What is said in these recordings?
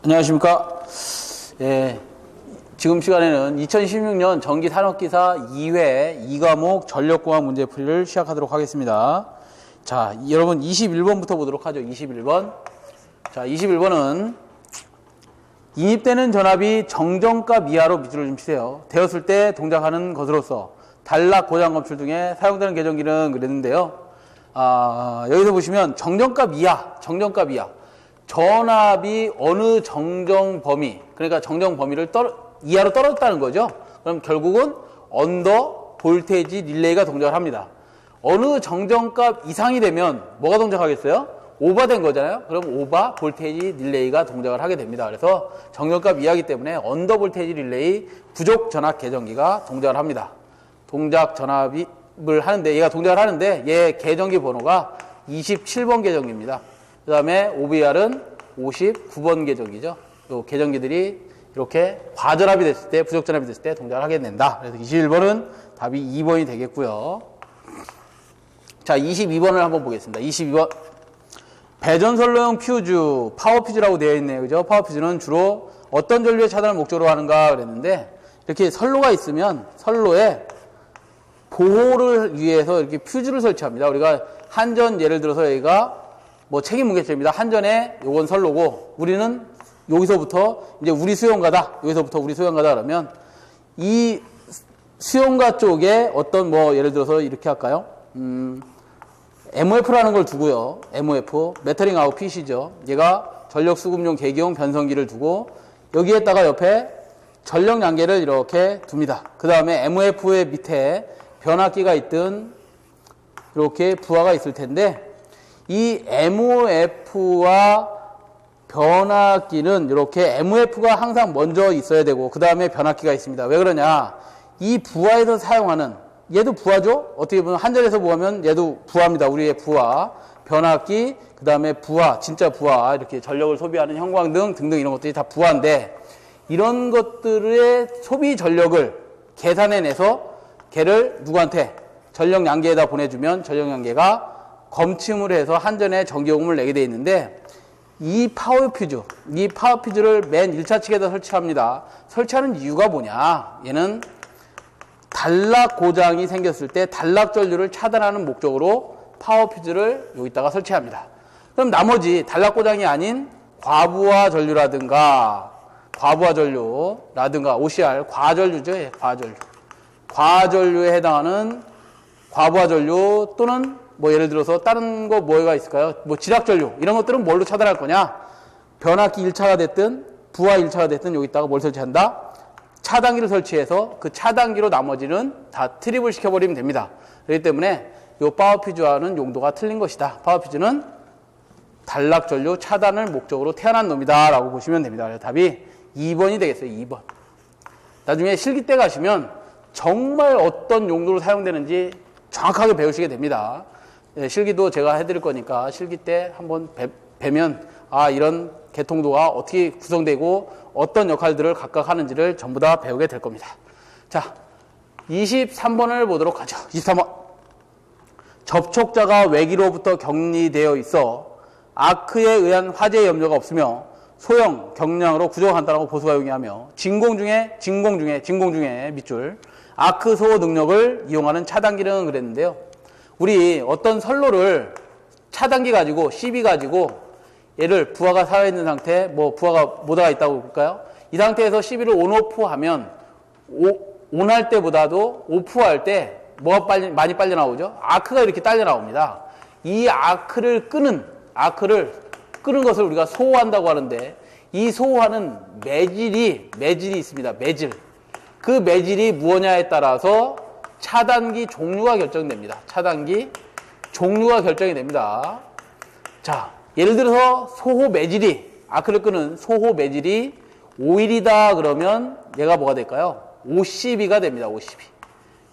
안녕하십니까. 예, 지금 시간에는 2016년 전기산업기사 2회 2과목 전력공학 문제풀이를 시작하도록 하겠습니다. 자, 여러분 21번부터 보도록 하죠. 21번. 자, 21번은 인입되는 전압이 정정값 이하로 밑줄을 좀 치세요. 되었을 때 동작하는 것으로서 단락, 고장 검출 등에 사용되는 계정기는 그랬는데요. 여기서 보시면 정정값 이하. 전압이 어느 정정 범위, 그러니까 정정 범위를 이하로 떨어졌다는 거죠. 그럼 결국은 언더 볼테이지 릴레이가 동작을 합니다. 어느 정정값 이상이 되면 뭐가 동작하겠어요? 오버된 거잖아요. 그럼 오버 볼테이지 릴레이가 동작을 하게 됩니다. 그래서 정정값 이하이기 때문에 언더 볼테이지 릴레이 부족 전압 계정기가 동작을 합니다. 동작 전압을 하는데, 얘가 동작을 하는데 얘 계정기 번호가 27번 계정기입니다. 그 다음에 OBR은 59번 계정기죠. 요 계정기들이 이렇게 과전압이 됐을 때, 부족전압이 됐을 때 동작을 하게 된다. 그래서 21번은 답이 2번이 되겠고요. 자, 22번을 한번 보겠습니다. 22번. 배전선로용 퓨즈, 파워퓨즈라고 되어 있네요. 그죠? 파워퓨즈는 주로 어떤 전류의 차단을 목적으로 하는가 그랬는데, 이렇게 선로가 있으면 선로에 보호를 위해서 이렇게 퓨즈를 설치합니다. 우리가 한전 예를 들어서 여기가 뭐 책임 문개체입니다. 한전에 요건 선로고 우리는 여기서부터 이제 우리 수용가다. 여기서부터 우리 수용가다 그러면 이 수용가 쪽에 어떤 뭐 예를 들어서 이렇게 할까요? MOF라는 걸 두고요. MOF, 메터링 아웃 핏이죠. 얘가 전력 수급용 계기용 변성기를 두고 여기에다가 옆에 전력 양계를 이렇게 둡니다. 그 다음에 MOF의 밑에 변압기가 있든 이렇게 부하가 있을 텐데 이 MOF와 변압기는 이렇게 MOF가 항상 먼저 있어야 되고 그 다음에 변압기가 있습니다. 왜 그러냐? 이 부하에서 사용하는 얘도 부하죠? 어떻게 보면 한전에서 보면 얘도 부하입니다. 우리의 부하, 변압기, 그 다음에 부하, 진짜 부하, 이렇게 전력을 소비하는 형광등 등등 이런 것들이 다 부하인데 이런 것들의 소비 전력을 계산해내서 걔를 누구한테? 전력 양계에다 보내주면 전력 양계가 검침을 해서 한전에 전기요금을 내게 되어 있는데 이 파워퓨즈를 맨 1차 측에다 설치합니다. 설치하는 이유가 뭐냐? 얘는 단락 고장이 생겼을 때 단락 전류를 차단하는 목적으로 파워퓨즈를 여기다가 설치합니다. 그럼 나머지 단락 고장이 아닌 과부하 전류라든가 OCR, 과전류죠. 과전류에 해당하는 과부하 전류 또는 뭐 예를 들어서 다른 거 뭐가 있을까요? 뭐 지락전류 이런 것들은 뭘로 차단할 거냐? 변압기 1차가 됐든 부하 1차가 됐든 여기다가 뭘 설치한다? 차단기를 설치해서 그 차단기로 나머지는 다 트립을 시켜버리면 됩니다. 그렇기 때문에 이 파워퓨즈와는 용도가 틀린 것이다. 파워퓨즈는 단락전류 차단을 목적으로 태어난 놈이다 라고 보시면 됩니다. 그래서 답이 2번이 되겠어요. 2번. 나중에 실기 때 가시면 정말 어떤 용도로 사용되는지 정확하게 배우시게 됩니다. 실기도 제가 해드릴 거니까 실기 때 한번 뵈면 이런 개통도가 어떻게 구성되고 어떤 역할들을 각각 하는지를 전부 다 배우게 될 겁니다. 자, 23번을 보도록 하죠. 23번. 접촉자가 외기로부터 격리되어 있어 아크에 의한 화재 염려가 없으며 소형, 경량으로 구조가 간단하고 보수가 용이하며 진공 중에 밑줄 아크 소호 능력을 이용하는 차단기는 그랬는데요. 우리 어떤 선로를 차단기 가지고 CB 가지고 얘를 부하가 살아있는 상태, 뭐 부하가 모다가 있다고 볼까요? 이 상태에서 CB를 온오프 하면 온할 때보다도 오프할 때 뭐가 많이 빨려 나오죠? 아크가 이렇게 딸려 나옵니다. 이 아크를 끄는 것을 우리가 소호한다고 하는데 이 소호하는 매질이 있습니다. 그 매질이 무엇냐에 따라서 차단기 종류가 결정됩니다. 자, 예를 들어서 아크를 끄는 소호 매질이 오일이다 그러면 얘가 뭐가 될까요? OCB가 됩니다.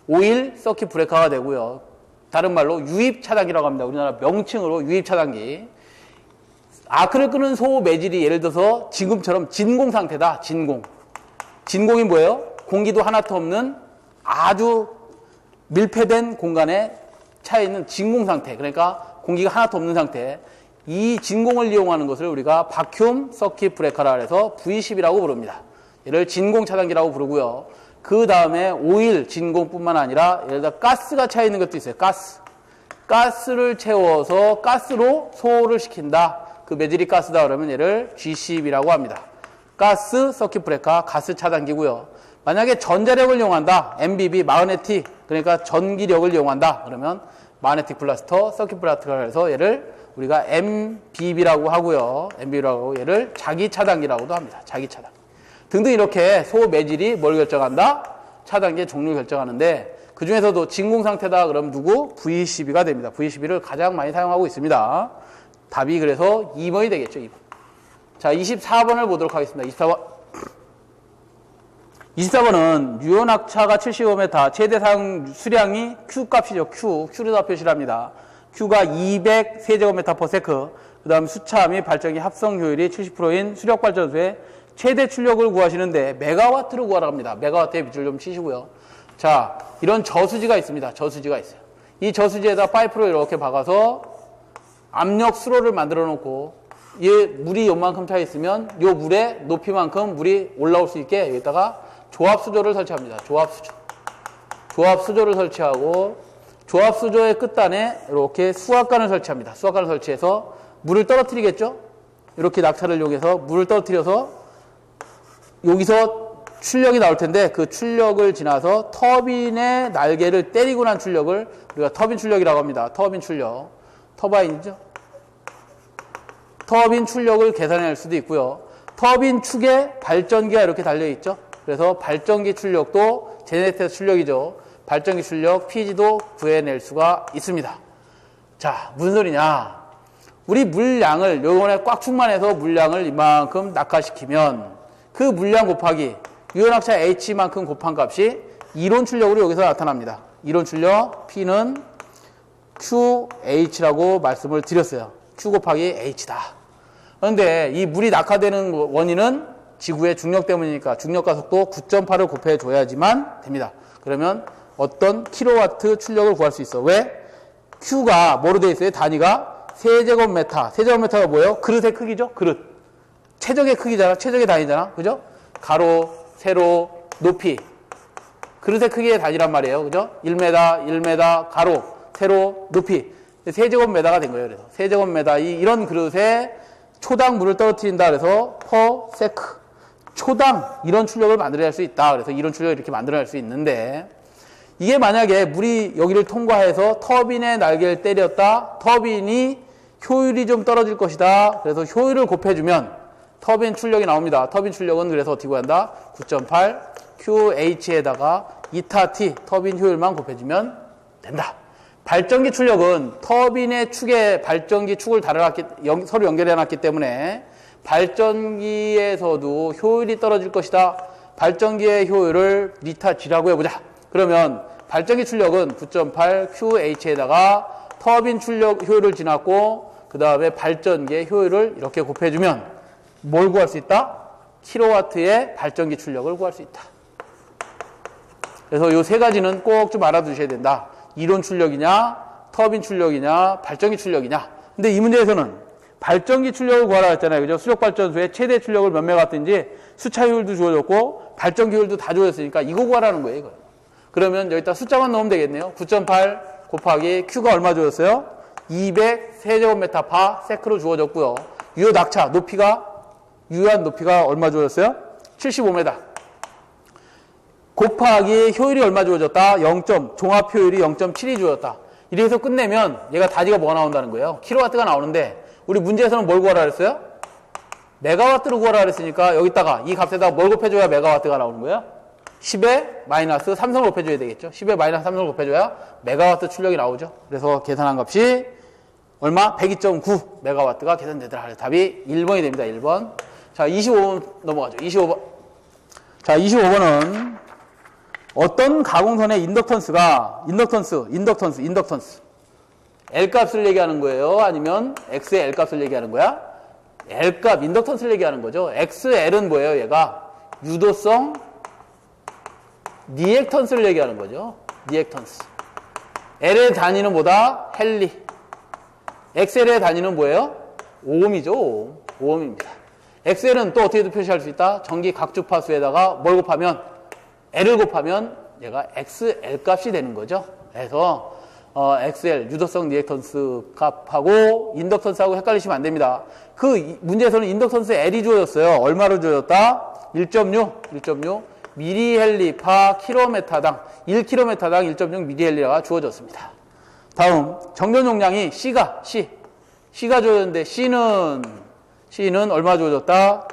오일 서킷 브레이커가 되고요. 다른 말로 유입 차단기라고 합니다. 우리나라 명칭으로 유입 차단기. 아크를 끄는 소호 매질이 예를 들어서 지금처럼 진공 상태다. 진공이 뭐예요? 공기도 하나도 없는 아주 밀폐된 공간에 차 있는 진공 상태. 그러니까 공기가 하나도 없는 상태. 이 진공을 이용하는 것을 우리가 바큐움 서킷 브레이커라 해서 V10이라고 부릅니다. 얘를 진공 차단기라고 부르고요. 그 다음에 오일 진공뿐만 아니라 예를 들어 가스가 차 있는 것도 있어요. 가스를 채워서 가스로 소홀을 시킨다. 그 매질이 가스다 그러면 얘를 G10이라고 합니다. 가스 서킷 브레이커 가스 차단기고요. 만약에 전자력을 이용한다. MBB 마그네틱 그러니까 전기력을 이용한다. 그러면 마그네틱 블라스터 서킷 브레이커라 해서 얘를 우리가 MBB라고 하고요. MBB라고 하고 얘를 자기 차단기라고도 합니다. 자기 차단기. 등등 이렇게 소 매질이 뭘 결정한다? 차단기의 종류를 결정하는데 그 중에서도 진공 상태다 그럼 누구? V12가 됩니다. V12를 가장 많이 사용하고 있습니다. 답이 그래서 2번이 되겠죠. 2번. 자, 24번을 보도록 하겠습니다. 24번은 유연학차가 75m, 최대 사용 수량이 Q 값이죠. Q를 다 표시를 합니다. Q가 200 세제곱미터/s, 그 다음 수차 및 발전기 합성 효율이 70%인 수력발전소의 최대 출력을 구하시는데 메가와트로 구하라고 합니다. 메가와트의 밑줄 좀 치시고요. 자, 이런 저수지가 있습니다. 저수지가 있어요. 이 저수지에다 파이프를 이렇게 박아서 압력 수로를 만들어 놓고 얘 물이 요만큼 차 있으면 요 물의 높이만큼 물이 올라올 수 있게 여기다가 조합수조를 설치합니다. 조합수조를 설치하고 조합수조의 끝단에 이렇게 수압관을 설치합니다. 수압관을 설치해서 물을 떨어뜨리겠죠? 이렇게 낙차를 이용해서 물을 떨어뜨려서 여기서 출력이 나올 텐데 그 출력을 지나서 터빈의 날개를 때리고 난 출력을 우리가 터빈 출력이라고 합니다. 터빈 출력. 터바인이죠. 터빈 출력을 계산할 수도 있고요. 터빈 축에 발전기가 이렇게 달려있죠. 그래서 발전기 출력도 제네레이터 출력이죠. 발전기 출력 PG도 구해낼 수가 있습니다. 자, 무슨 소리냐. 우리 물량을 요번에 꽉 충만해서 물량을 이만큼 낙하시키면 그 물량 곱하기 유연학차 H만큼 곱한 값이 이론 출력으로 여기서 나타납니다. 이론 출력 P는 QH라고 말씀을 드렸어요. Q 곱하기 H다. 그런데 이 물이 낙하되는 원인은 지구의 중력 때문이니까 중력가속도 9.8을 곱해줘야지만 됩니다. 그러면 어떤 킬로와트 출력을 구할 수 있어. 왜? Q가 뭐로 되어 있어요? 단위가 세제곱미터. 세제곱미터가 뭐예요? 그릇의 크기죠? 그릇. 최적의 크기잖아. 최적의 단위잖아. 그죠? 가로, 세로, 높이. 그릇의 크기의 단위란 말이에요. 그죠? 1m, 1m, 가로, 세로, 높이. 세제곱미터가 된 거예요. 그래서 세제곱미터. 이런 그릇에 초당 물을 떨어뜨린다. 그래서 per sec. 초당 이런 출력을 만들어낼 수 있다. 그래서 이런 출력을 이렇게 만들어낼 수 있는데 이게 만약에 물이 여기를 통과해서 터빈의 날개를 때렸다. 터빈이 효율이 좀 떨어질 것이다. 그래서 효율을 곱해주면 터빈 출력이 나옵니다. 터빈 출력은 그래서 어떻게 구한다? 9.8 QH에다가 2타T 터빈 효율만 곱해주면 된다. 발전기 출력은 터빈의 축에 발전기 축을 서로 연결해놨기 때문에 발전기에서도 효율이 떨어질 것이다. 발전기의 효율을 리타 G라고 해보자. 그러면 발전기 출력은 9.8 QH에다가 터빈 출력 효율을 지났고 그 다음에 발전기의 효율을 이렇게 곱해주면 뭘 구할 수 있다? 킬로와트의 발전기 출력을 구할 수 있다. 그래서 이 세 가지는 꼭 좀 알아두셔야 된다. 이론 출력이냐, 터빈 출력이냐, 발전기 출력이냐. 근데 이 문제에서는 발전기 출력을 구하라 했잖아요. 그죠? 수력발전소의 최대 출력을 몇 메가와트인지 수차 효율도 주어졌고 발전기 효율도 다 주어졌으니까 이거 구하라는 거예요. 이거. 그러면 여기다 숫자만 넣으면 되겠네요. 9.8 곱하기 Q가 얼마 주어졌어요? 200 세제곱미터/s로 주어졌고요. 유효 낙차 유효한 높이가 얼마 주어졌어요? 75m. 곱하기 효율이 얼마 주어졌다? 종합 효율이 0.7이 주어졌다. 이래서 끝내면 얘가 단위가 뭐가 나온다는 거예요? 킬로와트가 나오는데 우리 문제에서는 뭘 구하라 그랬어요? 메가와트로 구하라 그랬으니까 여기다가 이 값에다가 뭘 곱해줘야 메가와트가 나오는 거예요? 10에 마이너스 3성을 곱해줘야 되겠죠? 10에 마이너스 3성을 곱해줘야 메가와트 출력이 나오죠. 그래서 계산한 값이 얼마? 102.9 메가와트가 계산되더라. 답이 1번이 됩니다. 1번. 자, 25번 넘어가죠. 25번. 자, 25번은 어떤 가공선의 인덕턴스. L값을 얘기하는 거예요? 아니면 X의 L값을 얘기하는 거야? L값, 인덕턴스를 얘기하는 거죠. XL은 뭐예요? 얘가 유도성 리액턴스를 얘기하는 거죠. 리액턴스. L의 단위는 뭐다? 헨리. XL의 단위는 뭐예요? 5옴이죠. 5옴입니다. XL은 또 어떻게도 표시할 수 있다? 전기 각주파수에다가 뭘 곱하면? L을 곱하면 얘가 XL 값이 되는 거죠. 그래서 XL, 유도성 리액턴스 값하고 인덕턴스하고 헷갈리시면 안 됩니다. 그 문제에서는 인덕턴스 L이 주어졌어요. 얼마로 주어졌다? 1.6 미리헬리 파 킬로미터당 1km당 1.6 미리헬리가 주어졌습니다. 다음 정전 용량이 C가 주어졌는데 C는 얼마 주어졌다?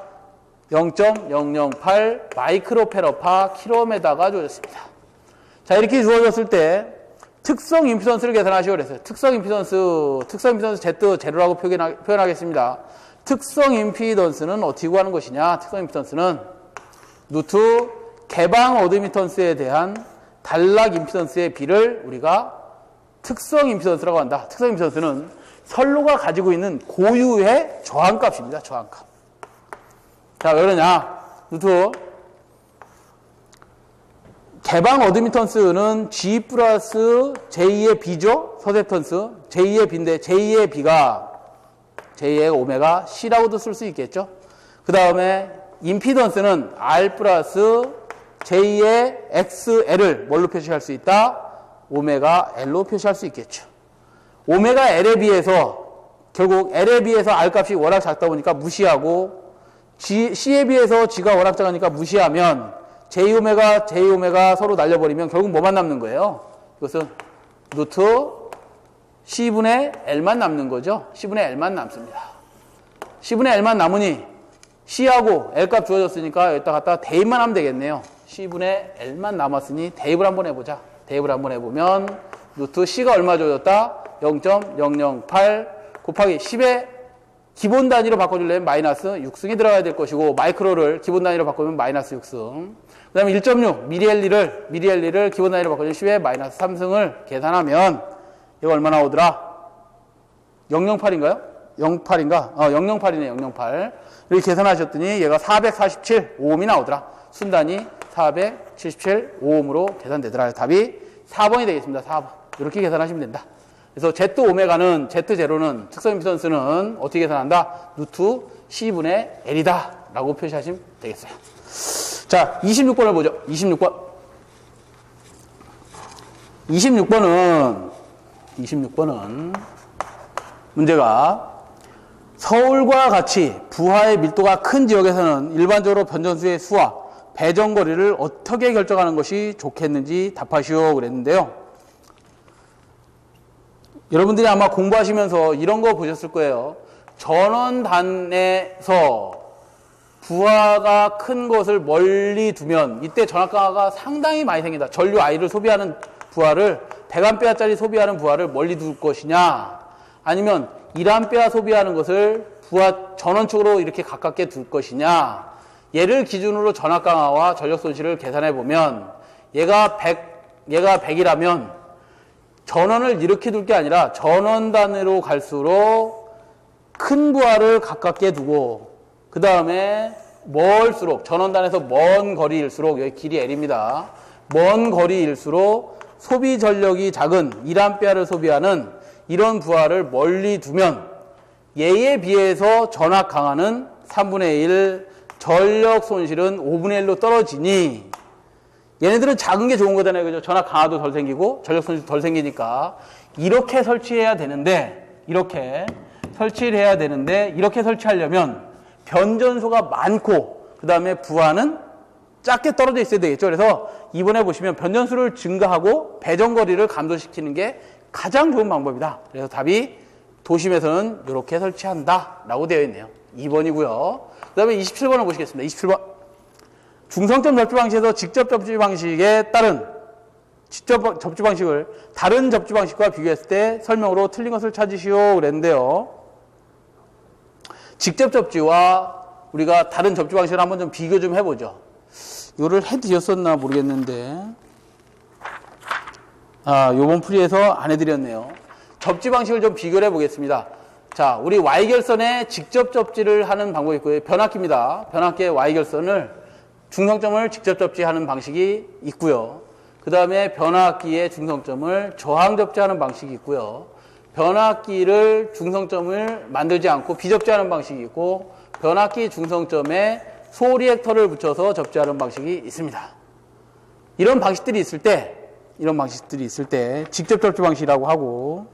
0.008 마이크로페러 파 킬로미터가 주어졌습니다. 자, 이렇게 주어졌을 때 특성 임피던스를 계산하시고 그랬어요. 특성 임피던스 Z0라고 표현하겠습니다. 특성 임피던스는 어떻게 구하는 것이냐? 특성 임피던스는 루트 개방 어드미턴스에 대한 단락 임피던스의 비를 우리가 특성 임피던스라고 한다. 특성 임피던스는 선로가 가지고 있는 고유의 저항값입니다. 저항값. 자, 왜 그러냐? 루트 개방 어드미턴스는 G 플러스 J의 B죠? 서셉턴스. J의 B인데 J의 B가 J의 오메가 C라고도 쓸 수 있겠죠? 그 다음에 임피던스는 R 플러스 J의 XL을 뭘로 표시할 수 있다? 오메가 L로 표시할 수 있겠죠. 오메가 L에 비해서 결국 L에 비해서 R 값이 워낙 작다 보니까 무시하고 C에 비해서 G가 워낙 작으니까 무시하면 J오메가 서로 날려버리면 결국 뭐만 남는 거예요? 이것은 루트 C분의 L만 남는 거죠. C분의 L만 남습니다. C분의 L만 남으니 C하고 L값 주어졌으니까 여기다 갖다가 대입만 하면 되겠네요. C분의 L만 남았으니 대입을 한번 해보자. 대입을 한번 해보면 루트 C가 얼마 주어졌다? 0.008 곱하기 10의 기본 단위로 바꿔주려면 마이너스 6승이 들어가야 될 것이고 마이크로를 기본 단위로 바꾸면 마이너스 6승. 그 다음에 1.6 미리엘리를 기본 단위로 바꿔주면 10의 마이너스 3승을 계산하면 이거 얼마 나오더라? 008인가요? 08인가? 008이네. 008. 이렇게 계산하셨더니 얘가 447 오음이 나오더라. 순단위 477 오음으로 계산되더라. 답이 4번이 되겠습니다. 4번. 이렇게 계산하시면 된다. 그래서 Z 오메가는 Z0는 특성 임피던스는 어떻게 계산한다? 루트 C분의 L이다 라고 표시하시면 되겠어요. 자, 26번을 보죠. 26번은 문제가 서울과 같이 부하의 밀도가 큰 지역에서는 일반적으로 변전수의 수와 배정거리를 어떻게 결정하는 것이 좋겠는지 답하시오 그랬는데요. 여러분들이 아마 공부하시면서 이런 거 보셨을 거예요. 전원단에서 부하가 큰 것을 멀리 두면 이때 전압강화가 상당히 많이 생긴다. 전류 I를 소비하는 부하를 100A짜리 소비하는 부하를 멀리 둘 것이냐 아니면 1A 소비하는 것을 부하 전원 쪽으로 이렇게 가깝게 둘 것이냐. 얘를 기준으로 전압강화와 전력 손실을 계산해 보면 얘가 100이라면 전원을 이렇게 둘 게 아니라 전원단으로 갈수록 큰 부하를 가깝게 두고 그 다음에 멀수록 전원단에서 먼 거리일수록 여기 길이 L입니다. 먼 거리일수록 소비 전력이 작은 1A를 소비하는 이런 부하를 멀리 두면 얘에 비해서 전압 강화는 3분의 1, 전력 손실은 5분의 1로 떨어지니 얘네들은 작은 게 좋은 거잖아요. 그죠? 전압 강화도 덜 생기고 전력 손실도 덜 생기니까 이렇게 설치해야 되는데 이렇게 설치하려면 변전소가 많고 그 다음에 부하는 작게 떨어져 있어야 되겠죠. 그래서 이번에 보시면 변전수를 증가하고 배정거리를 감소시키는 게 가장 좋은 방법이다. 그래서 답이 도심에서는 이렇게 설치한다 라고 되어 있네요. 2번이고요. 그 다음에 27번을 보시겠습니다. 27번. 중성점 접지 방식에서 직접 접지 방식에 따른 직접 접지 방식을 다른 접지 방식과 비교했을 때 설명으로 틀린 것을 찾으시오 그랬는데요. 직접 접지와 우리가 다른 접지 방식을 한번 좀 비교 좀 해보죠. 이거를 해드렸었나 모르겠는데 요번 풀이에서 안 해드렸네요. 접지 방식을 좀 비교를 해보겠습니다. 자, 우리 Y결선에 직접 접지를 하는 방법이 있고요. 변압기입니다. 변압기의 Y결선을 중성점을 직접 접지하는 방식이 있고요. 그 다음에 변압기의 중성점을 저항 접지하는 방식이 있고요. 변압기를 중성점을 만들지 않고 비접지하는 방식이 있고 변압기 중성점에 소리액터를 붙여서 접지하는 방식이 있습니다. 이런 방식들이 있을 때 직접 접지 방식이라고 하고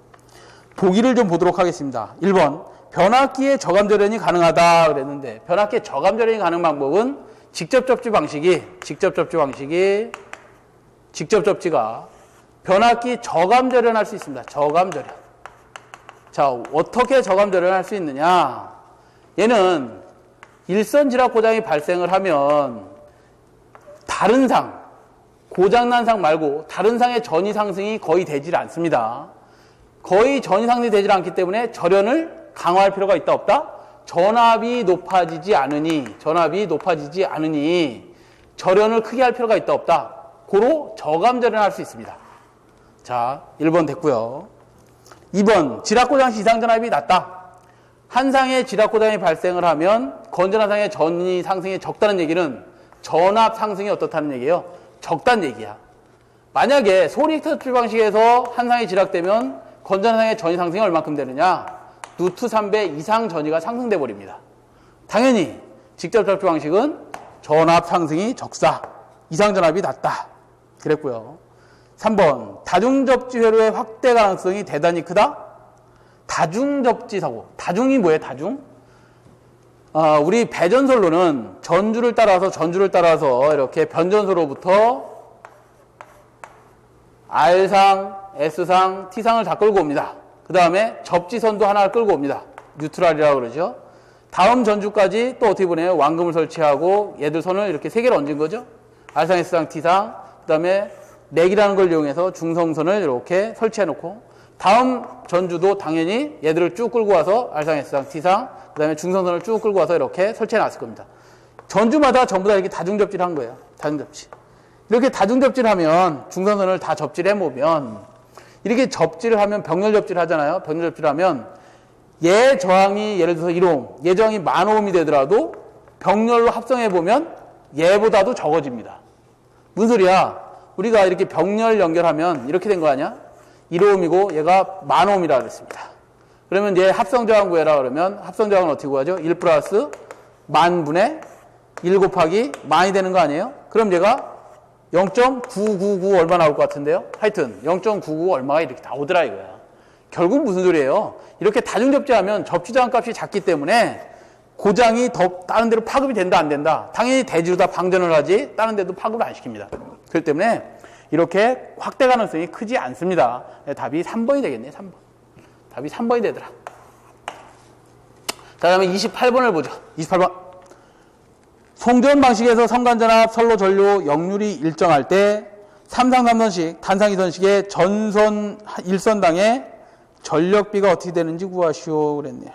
보기를 좀 보도록 하겠습니다. 1번 변압기의 저감 절연이 가능하다 그랬는데 변압기의 저감 절연이 가능한 방법은 직접 접지가 변압기 저감 절연할 수 있습니다. 저감 절연. 자, 어떻게 저감 절연할 수 있느냐? 얘는 일선 지락 고장이 발생을 하면 다른 상, 고장난 상 말고 다른 상의 전위 상승이 거의 되질 않습니다. 거의 전위 상승이 되질 않기 때문에 절연을 강화할 필요가 있다 없다? 전압이 높아지지 않으니 절연을 크게 할 필요가 있다 없다? 고로 저감 절연할 수 있습니다. 자, 1번 됐고요. 2번 지락고장 시 이상전압이 낮다. 한 상의 지락고장이 발생을 하면 건전한 상의 전위 상승이 적다는 얘기는 전압 상승이 어떻다는 얘기예요? 적다는 얘기야. 만약에 소리액터 접지 방식에서 한 상이 지락되면 건전한 상의 전위 상승이 얼마큼 되느냐? 루트 3배 이상 전위가 상승돼 버립니다. 당연히 직접 접지 방식은 전압 상승이 적사, 이상 전압이 낮다. 그랬고요. 3번 다중접지 회로의 확대 가능성이 대단히 크다. 다중접지 사고. 다중이 뭐예요? 다중? 우리 배전솔로는 전주를 따라서 이렇게 변전소로부터 R상, S상, T상을 다 끌고 옵니다. 그 다음에 접지선도 하나를 끌고 옵니다. 뉴트럴이라고 그러죠. 다음 전주까지 또 어떻게 보내요? 완금을 설치하고 얘들 선을 이렇게 세 개를 얹은 거죠. R상, S상, T상, 그 다음에 렉이라는 걸 이용해서 중성선을 이렇게 설치해 놓고 다음 전주도 당연히 얘들을 쭉 끌고 와서 R상, S상, T상, 그 다음에 중성선을 쭉 끌고 와서 이렇게 설치해 놨을 겁니다. 전주마다 전부 다 이렇게 다중접지를 한 거예요. 다중접지. 이렇게 다중접지를 하면 중성선을 다 접지를 해보면 이렇게 접지를 하면 병렬 접지를 하잖아요. 병렬 접지를 하면 얘 저항이 예를 들어서 1옴, 얘 저항이 10,000옴이 되더라도 병렬로 합성해보면 얘보다도 적어집니다. 무슨 소리야? 우리가 이렇게 병렬 연결하면 이렇게 된 거 아니야? 1옴이고 얘가 10,000옴이라 그랬습니다. 그러면 얘 합성저항 구해라 그러면 합성저항은 어떻게 구하죠? 1 플러스 10,000분의 1 곱하기 만이 되는 거 아니에요? 그럼 얘가 0.999 얼마 나올 것 같은데요? 하여튼 0.99 얼마가 이렇게 나오더라 이거야. 결국 무슨 소리예요? 이렇게 다중접지하면 접지저항 값이 작기 때문에 고장이 더 다른 데로 파급이 된다 안 된다? 당연히 대지로 다 방전을 하지 다른 데도 파급을 안 시킵니다. 그렇기 때문에 이렇게 확대 가능성이 크지 않습니다. 답이 3번이 되겠네. 3번. 답이 3번이 되더라. 자, 다음에 28번을 보죠. 28번. 송전 방식에서 성간전압, 선로 전류, 역률이 일정할 때 3상 3선식, 단상 2선식의 전선 1선당의 전력비가 어떻게 되는지 구하시오 그랬네요.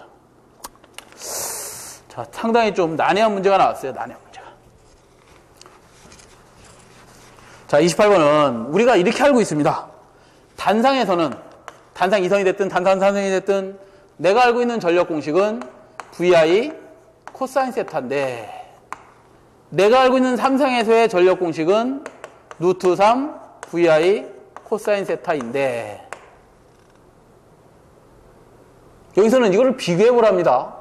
자, 상당히 좀 난해한 문제가 나왔어요. 난해한 문제가. 자, 28번은 우리가 이렇게 알고 있습니다. 단상에서는 단상 2선이 됐든 단상 3선이 됐든 내가 알고 있는 전력 공식은 VI 코사인 세타인데 내가 알고 있는 3상에서의 전력 공식은 루트 3 VI 코사인 세타인데 여기서는 이거를 비교해 보랍니다.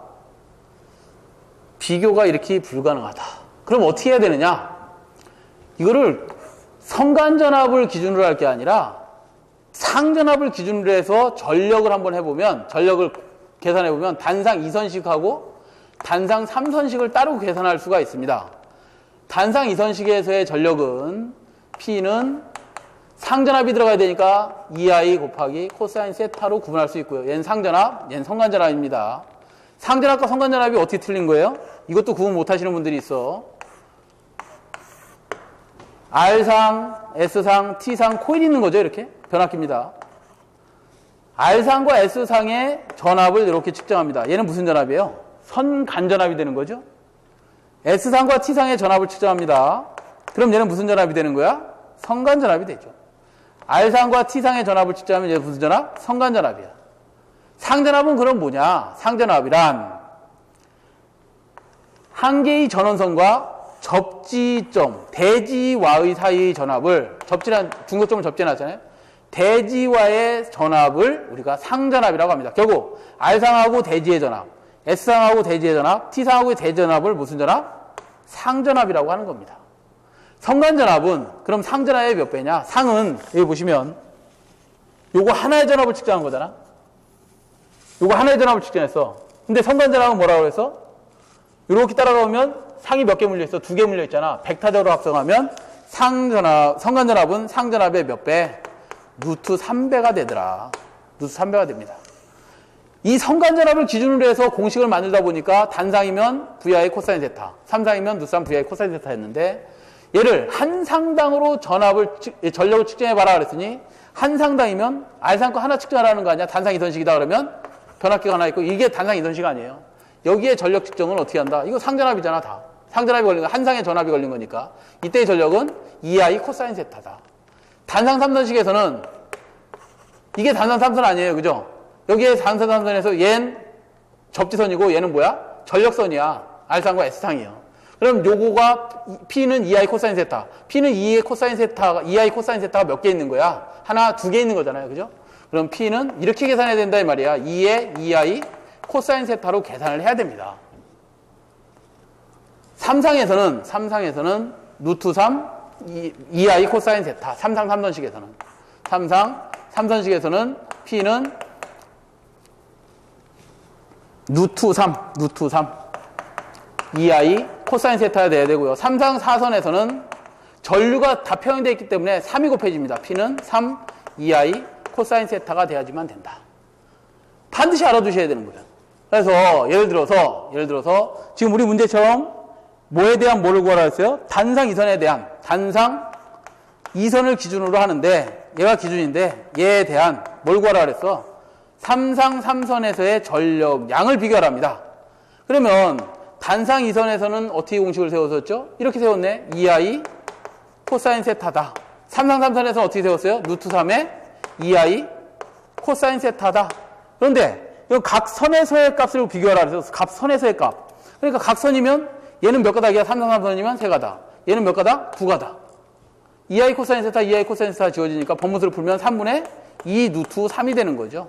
비교가 이렇게 불가능하다. 그럼 어떻게 해야 되느냐? 이거를 성간전압을 기준으로 할 게 아니라 상전압을 기준으로 해서 전력을 한번 해보면 전력을 계산해보면 단상 2선식하고 단상 3선식을 따로 계산할 수가 있습니다. 단상 2선식에서의 전력은 P는 상전압이 들어가야 되니까 2i 곱하기 코사인 세타로 구분할 수 있고요. 얘는 상전압, 얘는 성간전압입니다. 상전압과 성간전압이 어떻게 틀린 거예요? 이것도 구분 못 하시는 분들이 있어. R상, S상, T상 코일이 있는 거죠. 이렇게 변압기입니다. R상과 S상의 전압을 이렇게 측정합니다. 얘는 무슨 전압이에요? 선간전압이 되는 거죠. S상과 T상의 전압을 측정합니다. 그럼 얘는 무슨 전압이 되는 거야? 성간전압이 되죠. R상과 T상의 전압을 측정하면 얘는 무슨 전압? 성간전압이야. 상전압은 그럼 뭐냐? 상전압이란 한 개의 전원선과 접지점, 대지와의 사이의 전압을 접지란 중소점을 접지해놨잖아요. 대지와의 전압을 우리가 상전압이라고 합니다. 결국 R상하고 대지의 전압, S상하고 대지의 전압, T상하고 대지 전압을 무슨 전압? 상전압이라고 하는 겁니다. 성간전압은 그럼 상전압의 몇 배냐? 상은 여기 보시면 요거 하나의 전압을 측정한 거잖아. 요거 하나의 전압을 측정했어. 근데 성간전압은 뭐라고 그랬어? 이렇게 따라가면 상이 몇 개 물려있어? 2개 물려있잖아. 벡터적으로 합성하면 성간전압은 상전압의 몇 배? 루트 3배가 되더라. 루트 3배가 됩니다. 이 성간전압을 기준으로 해서 공식을 만들다 보니까 단상이면 VI 코사인 세타, 3상이면 루트 3 VI 코사인 세타였는데 얘를 한 상당으로 전력을 측정해봐라 그랬으니 한 상당이면 R상 거 하나 측정하라는 거 아니야? 단상 이선식이다 그러면 변압기가 하나 있고 이게 단상 이선식 아니에요. 여기에 전력 측정을 어떻게 한다? 이거 상전압이잖아 다. 상전압이 걸린 거, 한 상에 전압이 걸린 거니까 이때의 전력은 2I 코사인 세타다. 단상 3선식에서는 이게 단상 3선 아니에요. 그죠? 여기에 단상 3선에서 얘는 접지선이고 얘는 뭐야? 전력선이야. R상과 S상이에요. 그럼 요거가 P는 2I 코사인 세타. P는 2I 코사인 세타가 몇 개 있는 거야? 하나, 2개 있는 거잖아요. 그죠? 그럼 P는 이렇게 계산해야 된다 이 말이야. 2의 2I 코사인 세타로 계산을 해야 됩니다. 3상에서는 루트 3 2I 코사인 세타. 3상 3선식에서는. 3상 3선식에서는 P는 루트 3 2I 코사인 세타가 돼야 되고요. 3상 4선에서는 전류가 다 평행되어 있기 때문에 3이 곱해집니다. P는 3 2I 코사인 세타가 돼야지만 된다. 반드시 알아두셔야 되는 거예요. 그래서 예를 들어서 지금 우리 문제처럼 뭐에 대한 뭐를 구하라 했어요? 단상 이선에 대한 단상 이선을 기준으로 하는데 얘가 기준인데 얘에 대한 뭘 구하라 그랬어? 3상 3선에서의 전력량을 비교하랍니다. 그러면 단상 이선에서는 어떻게 공식을 세웠었죠? 이렇게 세웠네. 2I 코사인 세타다. 3상 3선에서는 어떻게 세웠어요? 루트 3에 2I 코사인 세타다. 그런데 이 각 선에서의 값을 비교하라 그래서 각 선에서의 값. 그러니까 각 선이면 얘는 몇 가닥이야? 3상 3선이면 3가닥. 얘는 몇 가닥? 2가닥. 2I 코사인 세타, 2I 코사인 세타 지워지니까 번분수를 풀면 3분의 2 루트 3이 되는 거죠.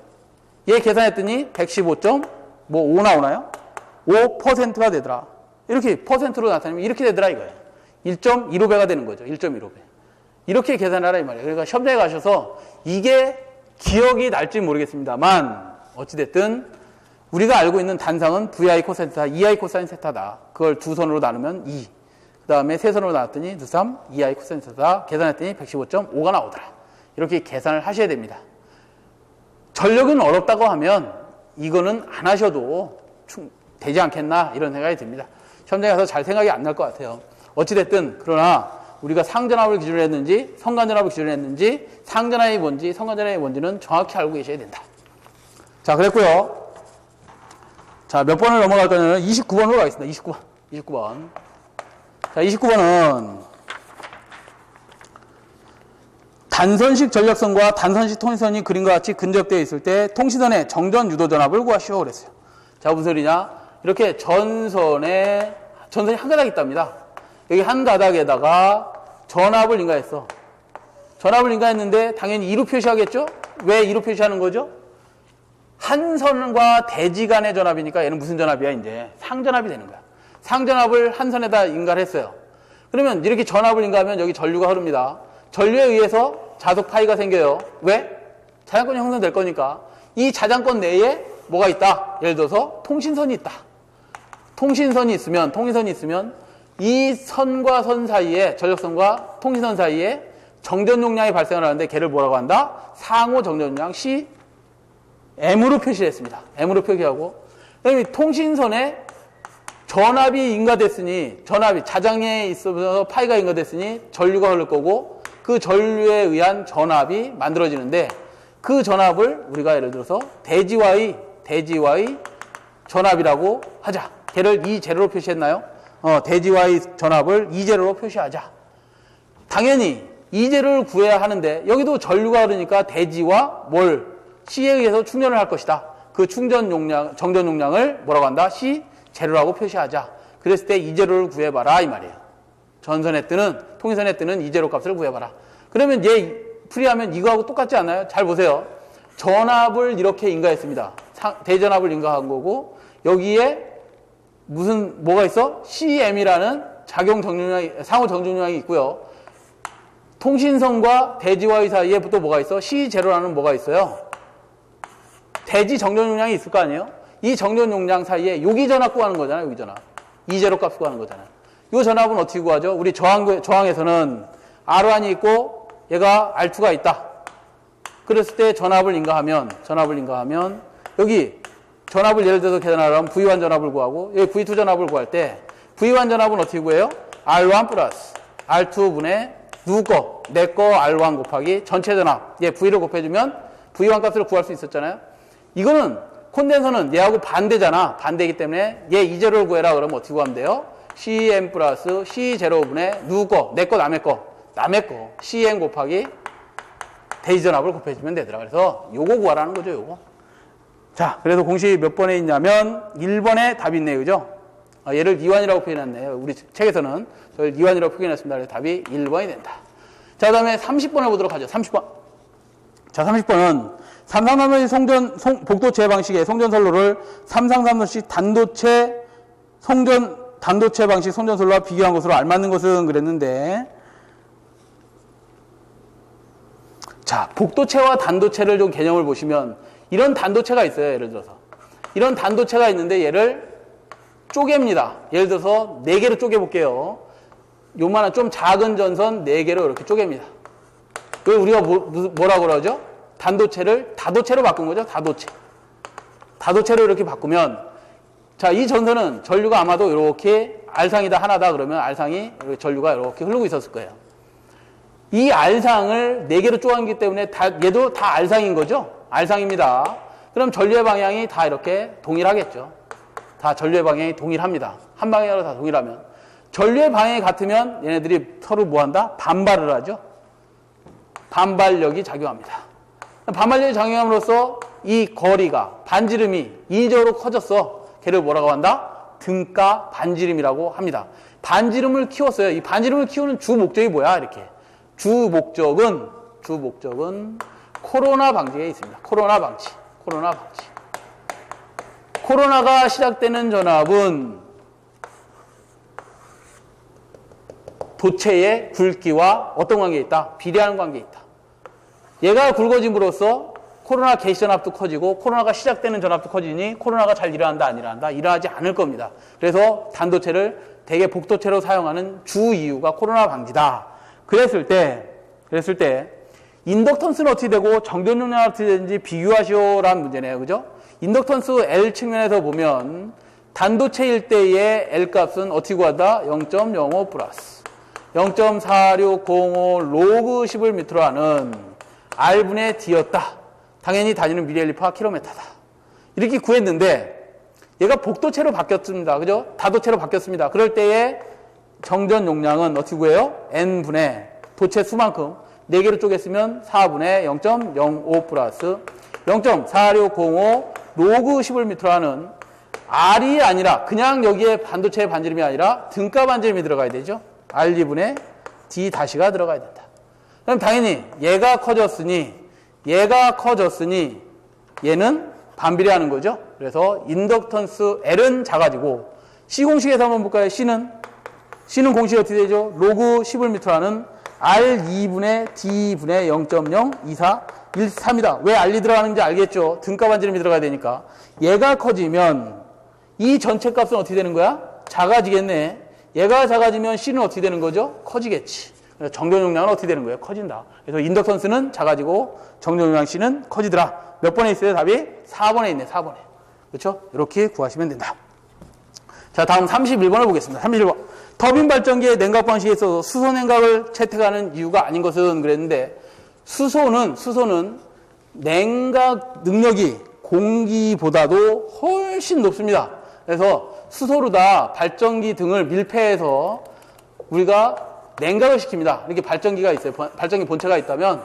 얘 계산했더니 115.5 나오나요? 5%가 되더라. 이렇게 퍼센트로 나타내면 이렇게 되더라 이거예요. 1.15배가 되는 거죠. 1.15배. 이렇게 계산하라 이 말이에요. 그러니까 시험장에 가셔서 이게 기억이 날지 모르겠습니다만 어찌됐든 우리가 알고 있는 단상은 VI 코사인 세타, 2I 코사인 세타다. 그걸 두 선으로 나누면 2. 그 다음에 세 선으로 나눴더니 루트 3, 2I 코사인 세타 계산했더니 115.5가 나오더라. 이렇게 계산을 하셔야 됩니다. 전력은 어렵다고 하면 이거는 안 하셔도 되지 않겠나 이런 생각이 듭니다. 시험장에 가서 잘 생각이 안 날 것 같아요. 어찌됐든 그러나 우리가 상전압을 기준으로 했는지 성간전압을 기준으로 했는지 상전압이 뭔지 성간전압이 뭔지는 정확히 알고 계셔야 된다. 자, 그랬고요. 자, 몇 번을 넘어갈 거냐면 29번으로 가겠습니다. 29번. 자, 29번은 단선식 전력선과 단선식 통신선이 그림과 같이 근접되어 있을 때 통신선의 정전 유도 전압을 구하시오 그랬어요. 자, 무슨 소리냐? 이렇게 전선이 한 가닥 있답니다. 여기 한 가닥에다가 전압을 인가했어. 전압을 인가했는데 당연히 2로 표시하겠죠? 왜 2로 표시하는 거죠? 한 선과 대지 간의 전압이니까 얘는 무슨 전압이야 이제? 상전압이 되는 거야. 상전압을 한 선에다 인가를 했어요. 그러면 이렇게 전압을 인가하면 여기 전류가 흐릅니다. 전류에 의해서 자석 파이가 생겨요. 왜? 자장권이 형성될 거니까. 이 자장권 내에 뭐가 있다? 예를 들어서 통신선이 있다. 통신선이 있으면 이 선과 선 사이에, 전력선과 통신선 사이에 정전 용량이 발생을 하는데 걔를 뭐라고 한다? 상호 정전 용량 C M으로 표시를 했습니다. M으로 표기하고 그다음에 통신선에 전압이 인가됐으니 자장에 있어서 파이가 인가됐으니 전류가 흐를 거고 그 전류에 의한 전압이 만들어지는데 그 전압을 우리가 예를 들어서 대지와의 전압이라고 하자. 걔를 2제로로 표시했나요? 대지와의 전압을 2제로로 표시하자. 당연히 2제로를 구해야 하는데 여기도 전류가 흐르니까 대지와 C에 의해서 충전을 할 것이다. 그 정전 용량을 뭐라고 한다? C0라고 표시하자. 그랬을 때 2제로를 구해봐라 이 말이에요. 전선에 뜨는 통신선에 뜨는 2제로 값을 구해봐라. 그러면 얘 풀이하면 이거하고 똑같지 않나요? 잘 보세요. 전압을 이렇게 인가했습니다. 대전압을 인가한 거고 여기에 뭐가 있어? CM이라는 상호 정전용량이 있고요. 통신선과 대지와의 사이에 또 뭐가 있어? C0라는 뭐가 있어요? 대지 정전용량이 있을 거 아니에요? 이 정전용량 사이에 여기 전압 구하는 거잖아요. 여기 전압. E0 값 구하는 거잖아요. 이 전압은 어떻게 구하죠? 우리 저항에서는 R1이 있고 얘가 R2가 있다. 그랬을 때 전압을 인가하면 여기 전압을 예를 들어서 계산하려면 V1 전압을 구하고 여기 V2 전압을 구할 때 V1 전압은 어떻게 구해요? R1 플러스 R2분의 누구 거? 내 거 R1 곱하기 전체 전압. 얘 V를 곱해주면 V1 값을 구할 수 있었잖아요. 이거는 콘덴서는 얘하고 반대잖아. 반대이기 때문에 얘 E0를 구해라 그러면 어떻게 구하면 돼요? CM 플러스 C0분의 누구 거? 내 거 남의 거 CM 곱하기 대지전압을 곱해주면 되더라. 그래서 요거 구하라는 거죠. 요거. 자, 그래서 공식이 몇 번에 있냐면 1번에 답이 있네요. 그죠? 얘를 이완이라고 표현했네요. 우리 책에서는 저를 이완이라고 표현했습니다. 그래서 답이 1번이 된다. 자, 그 다음에 30번을 보도록 하죠. 30번. 자, 30번은 삼상삼도시 복도체 방식의 송전선로를 삼상삼도시 단도체 방식 송전선로와 비교한 것으로 알맞는 것은 그랬는데, 자, 복도체와 단도체를 좀 개념을 보시면 이런 단도체가 있어요. 예를 들어서 이런 단도체가 있는데 얘를 쪼갭니다. 예를 들어서 4개로 쪼개볼게요. 요만한 좀 작은 전선 4개로 이렇게 쪼갭니다. 그걸 우리가 뭐라고 그러죠? 단도체를 다도체로 바꾼 거죠. 다도체로 이렇게 바꾸면, 자, 이 전선은 전류가 아마도 이렇게 R상이다 하나다 그러면 R상이 전류가 이렇게 흐르고 있었을 거예요. 이 R상을 4개로 쪼개기 때문에 얘도 다 R상인 거죠. R상입니다. 그럼 전류의 방향이 다 이렇게 동일하겠죠. 다 전류의 방향이 동일합니다. 한 방향으로 다 동일하면. 전류의 방향이 같으면 얘네들이 서로 뭐한다? 반발을 하죠. 반발력이 작용합니다. 반발력이 작용함으로써 이 거리가, 반지름이 인위적으로 커졌어. 걔를 뭐라고 한다? 등가 반지름이라고 합니다. 반지름을 키웠어요. 이 반지름을 키우는 주 목적이 뭐야? 이렇게. 주 목적은 코로나 방지에 있습니다. 코로나 방지. 코로나가 시작되는 전압은 도체의 굵기와 어떤 관계에 있다? 비례하는 관계에 있다. 얘가 굵어짐으로써 코로나 개시 전압도 커지고 코로나가 시작되는 전압도 커지니 코로나가 잘 일어난다, 안 일어난다? 일어나지 않을 겁니다. 그래서 단도체를 대개 복도체로 사용하는 주 이유가 코로나 방지다. 그랬을 때 인덕턴스는 어떻게 되고 정전용량은 어떻게 되는지 비교하시오라는 문제네요. 그죠? 인덕턴스 L 측면에서 보면 단도체일 때의 L 값은 어떻게 구하다? 0.05 플러스 0.4605 로그 10을 밑으로 하는 R분의 D였다. 당연히 단위는 미리엘리파 킬로미터다. 이렇게 구했는데 얘가 복도체로 바뀌었습니다. 그죠? 다도체로 바뀌었습니다. 그럴 때의 정전 용량은 어떻게 구해요? N분의 도체 수만큼 4개로 쪼갰으면 4분의 0.05 플러스 0.4605 로그 10을 밑으로 하는 R이 아니라 그냥 여기에 반도체의 반지름이 아니라 등가 반지름이 들어가야 되죠. R2분의 D 다시가 들어가야 된다. 그럼 당연히 얘가 커졌으니 얘는 반비례하는 거죠. 그래서 인덕턴스 L은 작아지고 C 공식에서 한번 볼까요? C는 공식이 어떻게 되죠? 로그 10을 밑으로 하는 R2분의 D분의 0.02413이다. 왜 R이 들어가는지 알겠죠? 등가 반지름이 들어가야 되니까. 얘가 커지면 이 전체 값은 어떻게 되는 거야? 작아지겠네. 얘가 작아지면 C는 어떻게 되는 거죠? 커지겠지. 그래서 정전 용량은 어떻게 되는 거예요? 커진다. 그래서 인덕턴스는 작아지고 정전 용량 C는 커지더라. 몇 번에 있어요? 답이 4번에 있네. 4번에. 그렇죠? 이렇게 구하시면 된다. 자, 다음 31번을 보겠습니다. 31번. 터빈 발전기의 냉각 방식에 있어서 수소 냉각을 채택하는 이유가 아닌 것은 그랬는데, 수소는 냉각 능력이 공기보다도 훨씬 높습니다. 그래서 수소로다 발전기 등을 밀폐해서 우리가 냉각을 시킵니다. 이렇게 발전기가 있어요. 발전기 본체가 있다면,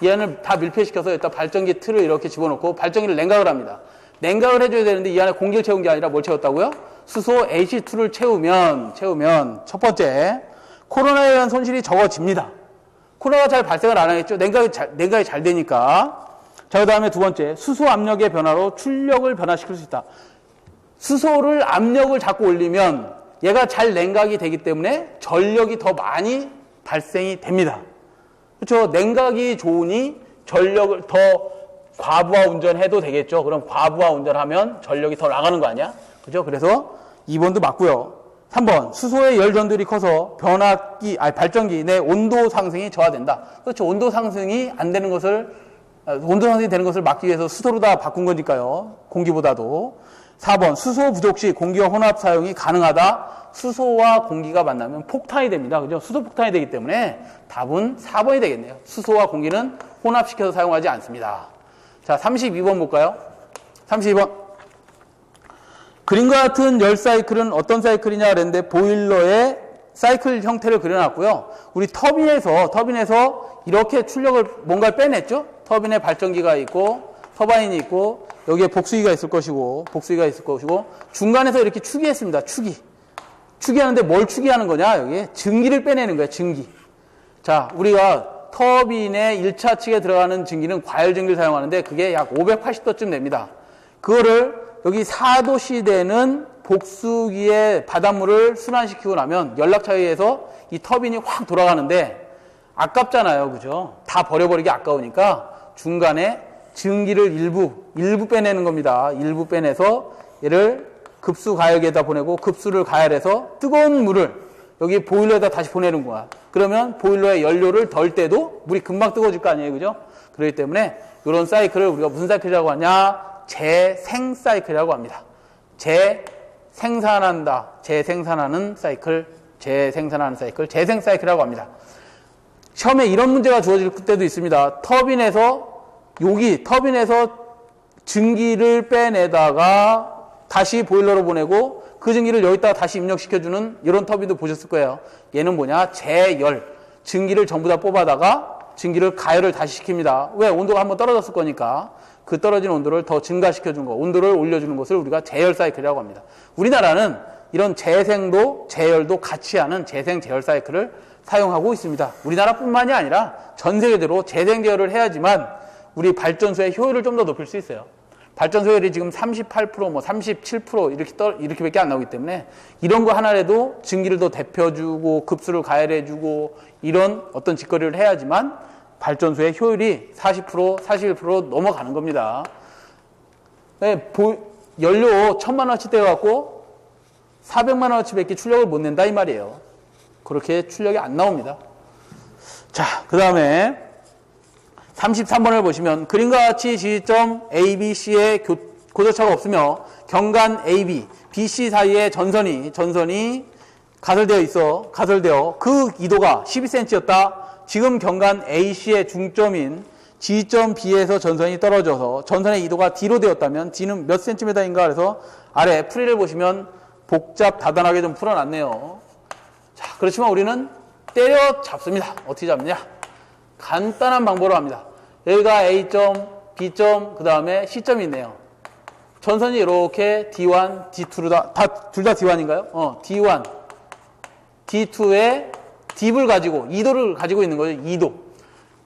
이 안을 다 밀폐시켜서 일단 발전기 틀을 이렇게 집어넣고 발전기를 냉각을 합니다. 냉각을 해줘야 되는데 이 안에 공기를 채운 게 아니라 뭘 채웠다고요? 수소 H2를 채우면 첫 번째, 코로나에 의한 손실이 적어집니다. 코너가 잘 발생을 안 하겠죠. 냉각이 잘 되니까. 자, 그 다음에 두 번째, 수소 압력의 변화로 출력을 변화시킬 수 있다. 수소를 압력을 자꾸 올리면 얘가 잘 냉각이 되기 때문에 전력이 더 많이 발생이 됩니다. 그렇죠? 냉각이 좋으니 전력을 더 과부하 운전해도 되겠죠. 그럼 과부하 운전하면 전력이 더 나가는 거 아니야? 그죠? 그래서 2번도 맞고요. 3번, 수소의 열 전도율이 커서 발전기 내 온도 상승이 저하된다. 그렇죠. 온도 상승이 되는 것을 막기 위해서 수소로 다 바꾼 거니까요. 공기보다도. 4번, 수소 부족 시 공기와 혼합 사용이 가능하다. 수소와 공기가 만나면 폭탄이 됩니다. 그죠? 수소 폭탄이 되기 때문에 답은 4번이 되겠네요. 수소와 공기는 혼합시켜서 사용하지 않습니다. 자, 32번 볼까요? 32번. 그림과 같은 열 사이클은 어떤 사이클이냐 그랬는데 보일러의 사이클 형태를 그려놨고요. 우리 터빈에서 이렇게 출력을 뭔가를 빼냈죠? 터빈에 발전기가 있고 터바인이 있고 여기에 복수기가 있을 것이고 중간에서 이렇게 축이했습니다. 축이하는데 뭘 축이하는 거냐? 여기 증기를 빼내는 거야. 증기. 자, 우리가 터빈의 1차 측에 들어가는 증기는 과열 증기를 사용하는데 그게 약 580도쯤 됩니다. 그거를 여기 4도씨 되는 복수기에 바닷물을 순환시키고 나면 연락차에 의해서 이 터빈이 확 돌아가는데 아깝잖아요. 그죠? 다 버려버리기 아까우니까 중간에 증기를 일부 빼내는 겁니다. 일부 빼내서 얘를 급수 가열기에다 보내고 급수를 가열해서 뜨거운 물을 여기 보일러에다 다시 보내는 거야. 그러면 보일러에 연료를 덜 때도 물이 금방 뜨거워질 거 아니에요. 그죠? 그렇기 때문에 이런 사이클을 우리가 무슨 사이클이라고 하냐? 재생 사이클이라고 합니다. 재생산하는 사이클, 재생 사이클이라고 합니다. 시험에 이런 문제가 주어질 때도 있습니다. 터빈에서 증기를 빼내다가 다시 보일러로 보내고 그 증기를 여기다가 다시 입력시켜주는 이런 터빈도 보셨을 거예요. 얘는 뭐냐? 재열. 증기를 전부 다 뽑아다가 증기를 가열을 다시 시킵니다. 왜? 온도가 한번 떨어졌을 거니까. 그 떨어진 온도를 더 증가시켜준 거, 온도를 올려주는 것을 우리가 재열 사이클이라고 합니다. 우리나라는 이런 재생도 재열도 같이 하는 재생 재열 사이클을 사용하고 있습니다. 우리나라뿐만이 아니라 전 세계대로 재생 재열을 해야지만 우리 발전소의 효율을 좀 더 높일 수 있어요. 발전소 효율이 지금 38%, 37% 이렇게밖에 안 나오기 때문에 이런 거 하나라도 증기를 더 데펴주고 급수를 가열해주고 이런 어떤 짓거리를 해야지만 발전소의 효율이 40%, 41% 넘어가는 겁니다. 연료 1000만원어치 떼어갖고 400만원어치 밖에 출력을 못 낸다 이 말이에요. 그렇게 출력이 안 나옵니다. 자, 그 다음에 33번을 보시면 그림과 같이 지점 A, B, C에 고저차가 없으며 경간 A, B, B, C 사이에 전선이 가설되어 그 이도가 12cm였다. 지금 경간 AC의 중점인 G점 B에서 전선이 떨어져서 전선의 이도가 D로 되었다면 D는 몇 cm인가 그래서 아래 풀이를 보시면 복잡 다단하게 좀 풀어놨네요. 자, 그렇지만 우리는 때려잡습니다. 어떻게 잡느냐? 간단한 방법으로 합니다. 여기가 A점, B점, 그 다음에 C점이 있네요. 전선이 이렇게 D1, D2로 둘 다 D1인가요? D1, D2에 딥을 가지고, 2도를 가지고 있는 거죠. 2도.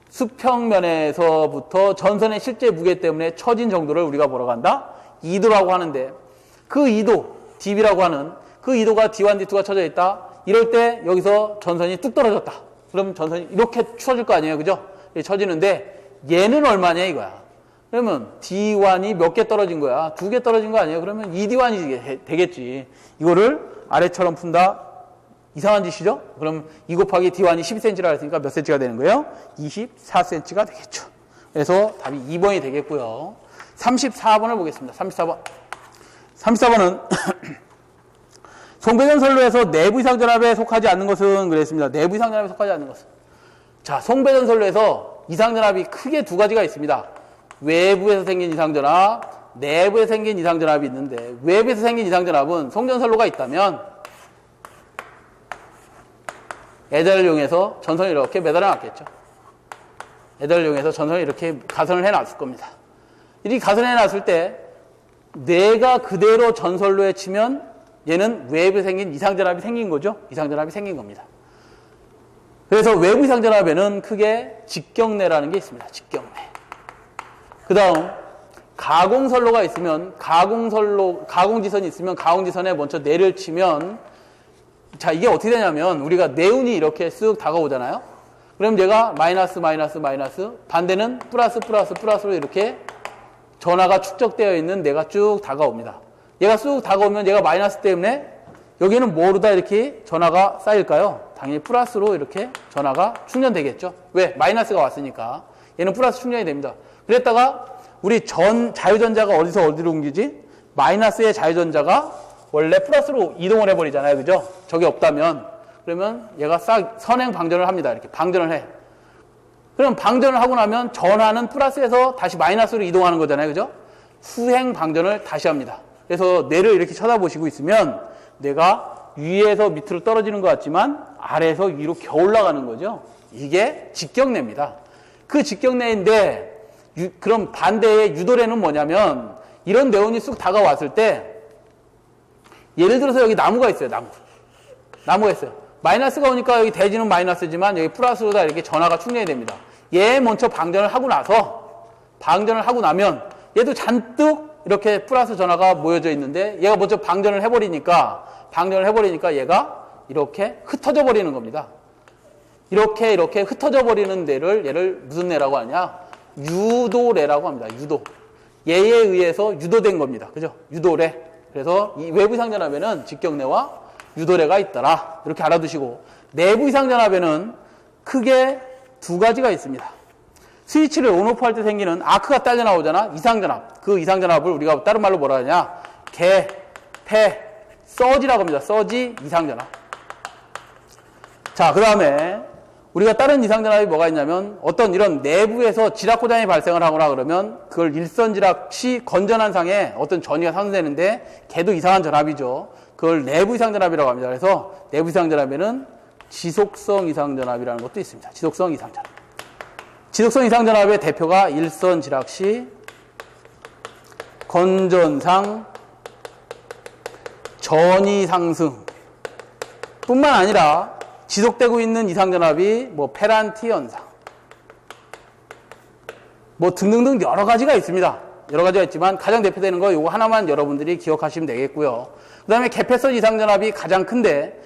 수평면에서부터 전선의 실제 무게 때문에 처진 정도를 우리가 뭐라고 한다? 2도라고 하는데, 그 2도, 딥이라고 하는 그 2도가 D1, D2가 쳐져 있다. 이럴 때 여기서 전선이 뚝 떨어졌다. 그럼 전선이 이렇게 쳐질 거 아니에요. 그죠? 쳐지는데, 얘는 얼마냐 이거야. 그러면 D1이 몇 개 떨어진 거야? 2개 떨어진 거 아니에요? 그러면 2D1이 되겠지. 이거를 아래처럼 푼다. 이상한 짓이죠? 그럼 2 곱하기 D1이 12cm라 했으니까 몇 cm가 되는 거예요? 24cm가 되겠죠. 그래서 답이 2번이 되겠고요. 34번을 보겠습니다. 34번은 송배전 선로에서 내부 이상전압에 속하지 않는 것은 그랬습니다. 내부 이상전압에 속하지 않는 것은. 자, 송배전 선로에서 이상전압이 크게 두 가지가 있습니다. 외부에서 생긴 이상전압, 내부에서 생긴 이상전압이 있는데 외부에서 생긴 이상전압은 송전선로가 있다면 에다를 이용해서 전선을 이렇게 매달아 놨겠죠. 에다를 이용해서 전선을 이렇게 가선을 해놨을 겁니다. 이렇게 가선해 놨을 때 내가 그대로 전선로에 치면 얘는 외부에 생긴 이상전압이 생긴 거죠. 이상전압이 생긴 겁니다. 그래서 외부 이상전압에는 크게 직경내라는 게 있습니다. 직경내. 그 다음 가공선로가 있으면 가공지선이 있으면 가공지선에 먼저 내를 치면 자 이게 어떻게 되냐면 우리가 네온이 이렇게 쓱 다가오잖아요. 그럼 얘가 마이너스 반대는 플러스로 이렇게 전하가 축적되어 있는 내가 쭉 다가옵니다. 얘가 쭉 다가오면 얘가 마이너스 때문에 여기는 뭐로다 이렇게 전하가 쌓일까요? 당연히 플러스로 이렇게 전하가 충전되겠죠. 왜? 마이너스가 왔으니까. 얘는 플러스 충전이 됩니다. 그랬다가 우리 자유전자가 어디로 옮기지? 마이너스의 자유전자가 원래 플러스로 이동을 해버리잖아요. 그죠? 저게 없다면. 그러면 얘가 싹 선행 방전을 합니다. 이렇게 방전을 해. 그럼 방전을 하고 나면 전하는 플러스에서 다시 마이너스로 이동하는 거잖아요. 그죠? 후행 방전을 다시 합니다. 그래서 뇌를 이렇게 쳐다보시고 있으면 뇌가 위에서 밑으로 떨어지는 것 같지만 아래에서 위로 겨우 올라가는 거죠. 이게 직경내입니다. 그 직경내인데 그럼 반대의 유도례는 뭐냐면 이런 네온이 쑥 다가왔을 때 예를 들어서 여기 나무가 있어요. 나무가 있어요. 마이너스가 오니까 여기 대지는 마이너스지만 여기 플러스로다 이렇게 전하가 충전이 됩니다. 얘 먼저 방전을 하고 나면 얘도 잔뜩 이렇게 플러스 전하가 모여져 있는데 얘가 먼저 방전을 해버리니까 얘가 이렇게 흩어져 버리는 겁니다. 이렇게 흩어져 버리는 데를 얘를 무슨 뇌라고 하냐? 유도례라고 합니다. 유도. 얘에 의해서 유도된 겁니다. 그죠? 유도례. 그래서 이 외부 이상전압에는 직경내와 유도례가 있더라. 이렇게 알아두시고 내부 이상전압에는 크게 두 가지가 있습니다. 스위치를 온오프 할 때 생기는 아크가 딸려 나오잖아. 이상전압. 그 이상전압을 우리가 다른 말로 뭐라 하냐? 서지라고 합니다. 서지 이상전압. 자, 그 다음에 우리가 다른 이상전압이 뭐가 있냐면 어떤 이런 내부에서 지락고장이 발생을 하거나 그러면 그걸 일선지락 시 건전한 상에 어떤 전이가 상승되는데 걔도 이상한 전압이죠. 그걸 내부 이상전압이라고 합니다. 그래서 내부 이상전압에는 지속성 이상전압이라는 것도 있습니다. 지속성 이상전압. 지속성 이상전압의 대표가 일선지락 시 건전상 전이 상승 뿐만 아니라 지속되고 있는 이상전압이 페란티 현상 등등등 여러 가지가 있습니다. 여러 가지가 있지만 가장 대표되는 거 이거 하나만 여러분들이 기억하시면 되겠고요. 그 다음에 개폐선 이상전압이 가장 큰데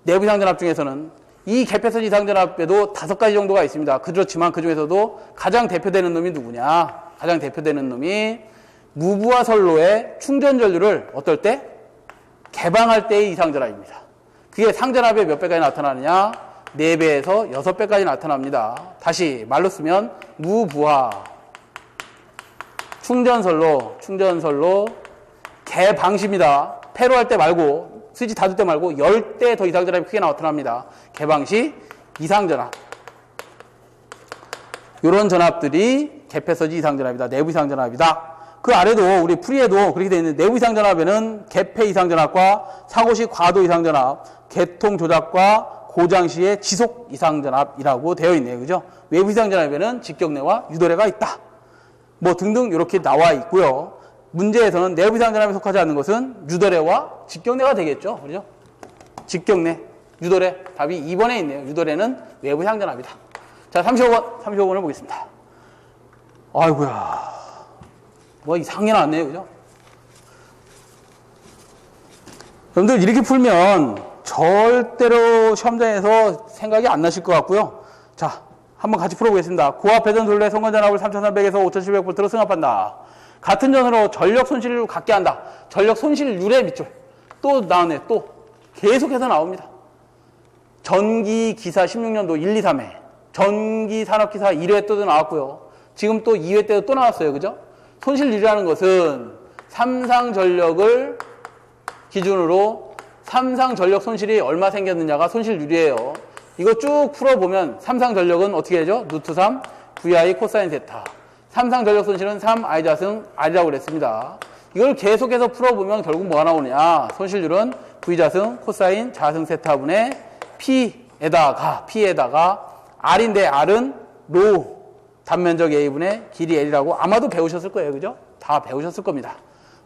내부 이상전압 중에서는 이 개폐선 이상전압에도 5가지 정도가 있습니다. 그렇지만 그 중에서도 가장 대표되는 놈이 누구냐? 가장 대표되는 놈이 무부하 선로의 충전 전류를 어떨 때? 개방할 때의 이상전압입니다. 그게 상전압의 몇 배까지 나타나느냐? 4배에서 6배까지 나타납니다. 다시 말로 쓰면 무부하 충전선로 개방시입니다. 폐로 할 때 말고 스위치 닫을 때 말고 10대 더 이상전압이 크게 나타납니다. 개방시 이상전압. 이런 전압들이 개폐서지 이상전압이다. 내부 이상전압이다. 그 아래도 우리 풀이에도 그렇게 되어 있는 내부 이상전압에는 개폐 이상전압과 사고시 과도 이상전압, 개통 조작과 고장 시의 지속 이상전압이라고 되어 있네요. 그죠? 외부 이상전압에는 직경내와 유도례가 있다. 등등 이렇게 나와 있고요. 문제에서는 내부 이상전압에 속하지 않는 것은 유도례와 직경내가 되겠죠. 그죠? 직경내, 유도례. 답이 2번에 있네요. 유도례는 외부 이상전압이다. 자, 35번을 보겠습니다. 아이고야. 이상하게 나왔네요. 그죠? 여러분들 이렇게 풀면 절대로 시험장에서 생각이 안 나실 것 같고요. 자, 한번 같이 풀어보겠습니다. 고압 배전 돌래 성건전압을 3300에서 5700V로 승합한다. 같은 전으로 전력 손실을 갖게 한다. 전력 손실률의 밑줄. 또 나오네. 또 계속해서 나옵니다. 전기기사 16년도 1, 2, 3회. 전기산업기사 1회 때도 나왔고요. 지금 또 2회 때도 또 나왔어요. 그죠? 손실률이라는 것은 삼상전력을 기준으로 삼상전력 손실이 얼마 생겼느냐가 손실률이에요. 이거 쭉 풀어보면 삼상전력은 어떻게 되죠? 루트 3 VI 코사인 세타. 삼상전력 손실은 3 I 자승 R이라고 그랬습니다. 이걸 계속해서 풀어보면 결국 뭐가 나오느냐? 손실률은 V 자승 코사인 자승 세타분의 P에다가 R인데 R은 로 단면적 A분의 길이 L이라고 아마도 배우셨을 거예요. 그죠? 다 배우셨을 겁니다.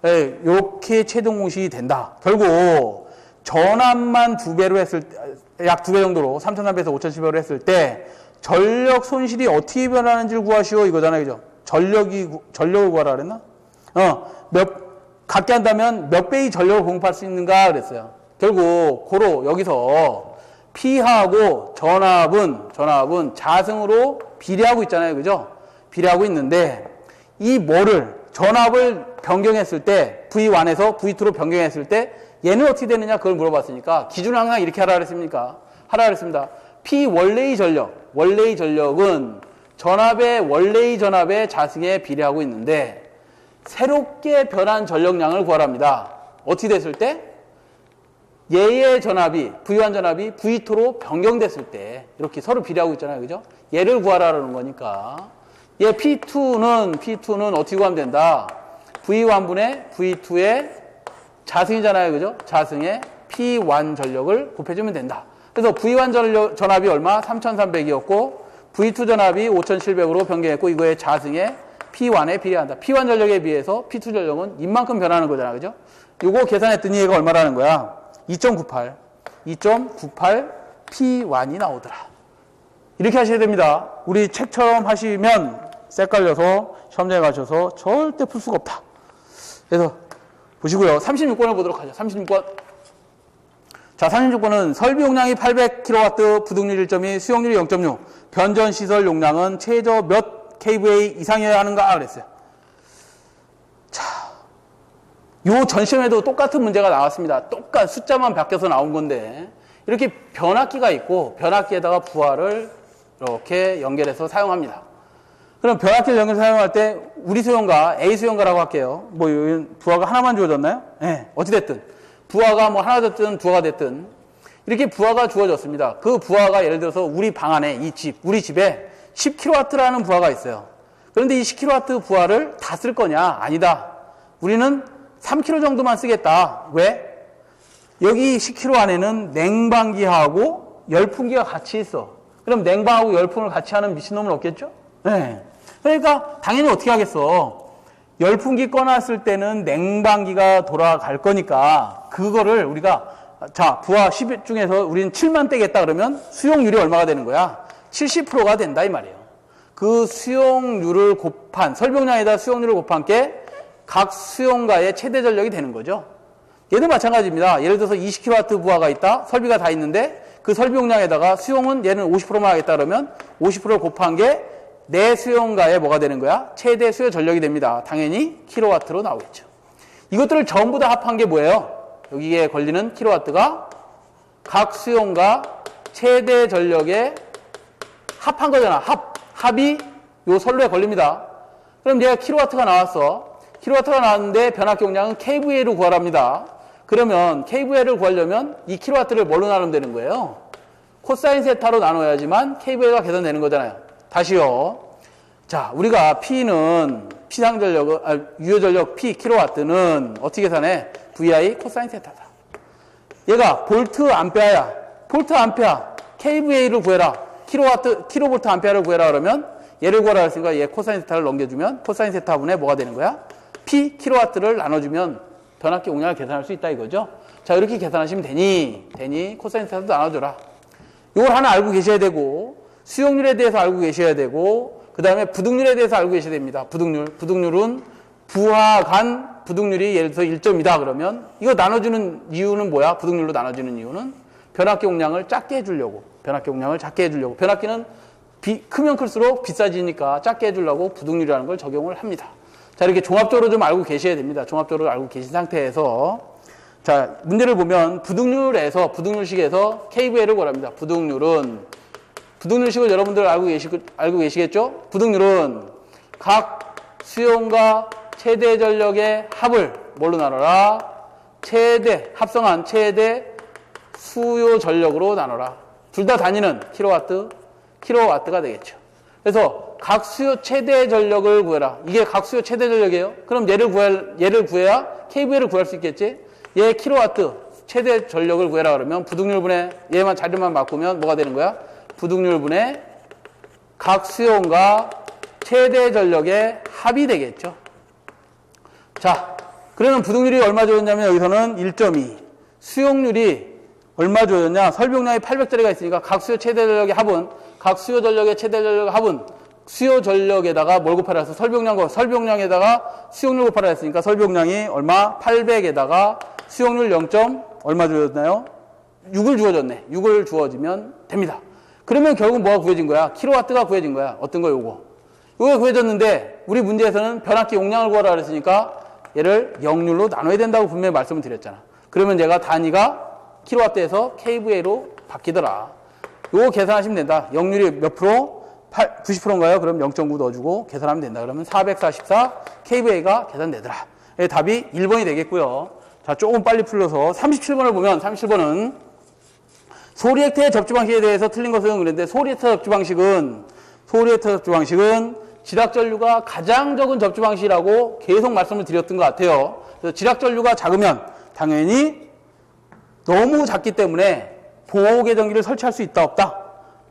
이렇게 최종 공식이 된다. 결국 전압만 2배로 했을 때 약 2배 정도로 3,300에서 5,700으로 했을 때 전력 손실이 어떻게 변하는지를 구하시오 이거잖아요. 그죠? 전력을 구하라 그랬나? 갖게 한다면 몇 배의 전력을 공급할 수 있는가 그랬어요. 결국 고로 여기서 P하고 전압은 자승으로 비례하고 있잖아요. 그죠? 비례하고 있는데 이 뭐를 전압을 변경했을 때 V1에서 V2로 변경했을 때 얘는 어떻게 되느냐 그걸 물어봤으니까 기준을 항상 이렇게 하라 그랬습니까? 하라 그랬습니다. P 원래의 전력은 원래의 전압의 자승에 비례하고 있는데 새롭게 변한 전력량을 구하랍니다. 어떻게 됐을 때? 얘의 전압이 V1 전압이 V2로 변경됐을 때 이렇게 서로 비례하고 있잖아요. 그죠? 얘를 구하라는 거니까 얘 P2는 어떻게 구하면 된다? V1분의 V2의 자승이잖아요. 그죠? 자승의 P1 전력을 곱해주면 된다. 그래서 V1 전압이 얼마? 3,300이었고 V2 전압이 5,700으로 변경했고 이거의 자승의 P1에 비례한다. P1 전력에 비해서 P2 전력은 이만큼 변하는 거잖아. 그죠? 요거 계산했더니 얘가 얼마라는 거야? 2.98 P1이 나오더라. 이렇게 하셔야 됩니다. 우리 책처럼 하시면 헷갈려서 시험장에 가셔서 절대 풀 수가 없다. 그래서 보시고요. 36번을 보도록 하죠. 36번. 자, 36번은 설비 용량이 800kW, 부등률 1.2, 수용률이 0.6, 변전 시설 용량은 최저 몇 kVA 이상이어야 하는가 그랬어요. 자, 요 전시험에도 똑같은 문제가 나왔습니다. 똑같은 숫자만 바뀌어서 나온 건데 이렇게 변압기가 있고 변압기에다가 부하를 이렇게 연결해서 사용합니다. 그럼 변압기를 연결해서 사용할 때 우리 수용가, A 수용가라고 할게요. 뭐 부하가 하나만 주어졌나요? 네, 어찌됐든 부하가 뭐 하나 됐든 두어가 됐든 이렇게 부하가 주어졌습니다. 그 부하가 예를 들어서 우리 방 안에 우리 집에 10kW라는 부하가 있어요. 그런데 이 10kW 부하를 다 쓸 거냐? 아니다. 우리는 3kg 정도만 쓰겠다. 왜? 여기 10kg 안에는 냉방기하고 열풍기가 같이 있어. 그럼 냉방하고 열풍을 같이 하는 미친놈은 없겠죠? 네. 그러니까 당연히 어떻게 하겠어? 열풍기 꺼놨을 때는 냉방기가 돌아갈 거니까 그거를 우리가 자 부하 10 중에서 우리는 7만 떼겠다 그러면 수용률이 얼마가 되는 거야? 70%가 된다 이 말이에요. 그 수용률을 곱한 설비용량에다 수용률을 곱한 게 각 수용가의 최대 전력이 되는 거죠. 얘도 마찬가지입니다. 예를 들어서 20kW 부하가 있다. 설비가 다 있는데 그 설비용량에다가 수용은 얘는 50%만 하겠다 그러면 50%를 곱한 게 내 수용가의 뭐가 되는 거야? 최대 수요 전력이 됩니다. 당연히 킬로와트로 나오겠죠. 이것들을 전부 다 합한 게 뭐예요? 여기에 걸리는 킬로와트가 각 수용가 최대 전력에 합한 거잖아. 합이 요 선로에 걸립니다. 그럼 내가 킬로와트가 나왔어. 킬로와트가 나왔는데 변압기 용량은 kVA로 구하랍니다. 그러면 kVA를 구하려면 이 킬로와트를 뭘로 나누면 되는 거예요? 코사인 세타로 나눠야지만 kVA가 계산되는 거잖아요. 다시요. 자, 우리가 P는 유효전력 P 킬로와트는 어떻게 계산해? VI 코사인 세타다. 얘가 볼트 암페어야. 볼트 암페어 kVA를 구해라. 킬로볼트 암페어를 구해라 그러면 얘를 구하라 했으니까 얘 코사인 세타를 넘겨주면 코사인 세타분의 뭐가 되는 거야? P 킬로와트를 나눠주면 변압기 용량을 계산할 수 있다 이거죠. 자, 이렇게 계산하시면 되니 코사인 세타도 나눠줘라. 이걸 하나 알고 계셔야 되고 수용률에 대해서 알고 계셔야 되고 그 다음에 부등률에 대해서 알고 계셔야 됩니다. 부등률은 부하 간 부등률이 예를 들어서 1.2다 그러면 이거 나눠주는 이유는 뭐야? 부등률로 나눠주는 이유는 변압기 용량을 작게 해주려고 변압기는 크면 클수록 비싸지니까 작게 해주려고 부등률이라는 걸 적용을 합니다. 자, 이렇게 종합적으로 좀 알고 계셔야 됩니다. 종합적으로 알고 계신 상태에서 자, 문제를 보면 부등률식에서 kVA를 구합니다. 부등률식을 여러분들 알고 계시겠죠? 부등률은 각 수용과 최대 전력의 합을 뭘로 나눠라? 합성한 최대 수요 전력으로 나눠라. 둘 다 단위는 킬로와트가 되겠죠. 그래서 각 수요 최대 전력을 구해라. 이게 각 수요 최대 전력이에요. 그럼 얘를 구해야 kVA를 구할 수 있겠지? 얘 킬로와트 최대 전력을 구해라 그러면 부등률분의 얘만 자리만 바꾸면 뭐가 되는 거야? 부등률분의 각 수용과 최대 전력의 합이 되겠죠. 자, 그러면 부등률이 얼마 주었냐면 여기서는 1.2, 수용률이 얼마 주어졌냐? 설비용량이 800짜리가 있으니까 각 수요 최대 전력의 합은, 각 수요 전력의 최대 전력의 합은 수요 전력에다가 뭘 곱하라 해서 설비용량에다가 수용률 곱하라 했으니까 설비용량이 얼마? 800에다가 수용률 0. 얼마 주어졌나요? 6을 주어졌네. 6을 주어지면 됩니다. 그러면 결국 뭐가 구해진 거야? 킬로와트가 구해진 거야. 어떤 거 요거. 요거 구해졌는데 우리 문제에서는 변압기 용량을 구하라 그랬으니까 얘를 역률로 나눠야 된다고 분명히 말씀을 드렸잖아. 그러면 얘가 단위가 킬로와트에서 kVA로 바뀌더라. 요거 계산하시면 된다. 역률이 몇 프로? 90%인가요? 그럼 0.9 넣어주고 계산하면 된다. 그러면 444 kVA가 계산되더라. 답이 1번이 되겠고요. 자, 조금 빨리 풀려서 37번을 보면 37번은 소리액터의 접지 방식에 대해서 틀린 것은 그런데 소리액터 접지 방식은 지락전류가 가장 적은 접지 방식이라고 계속 말씀을 드렸던 것 같아요. 그래서 지락전류가 작으면 당연히 너무 작기 때문에 보호계정기를 설치할 수 있다 없다?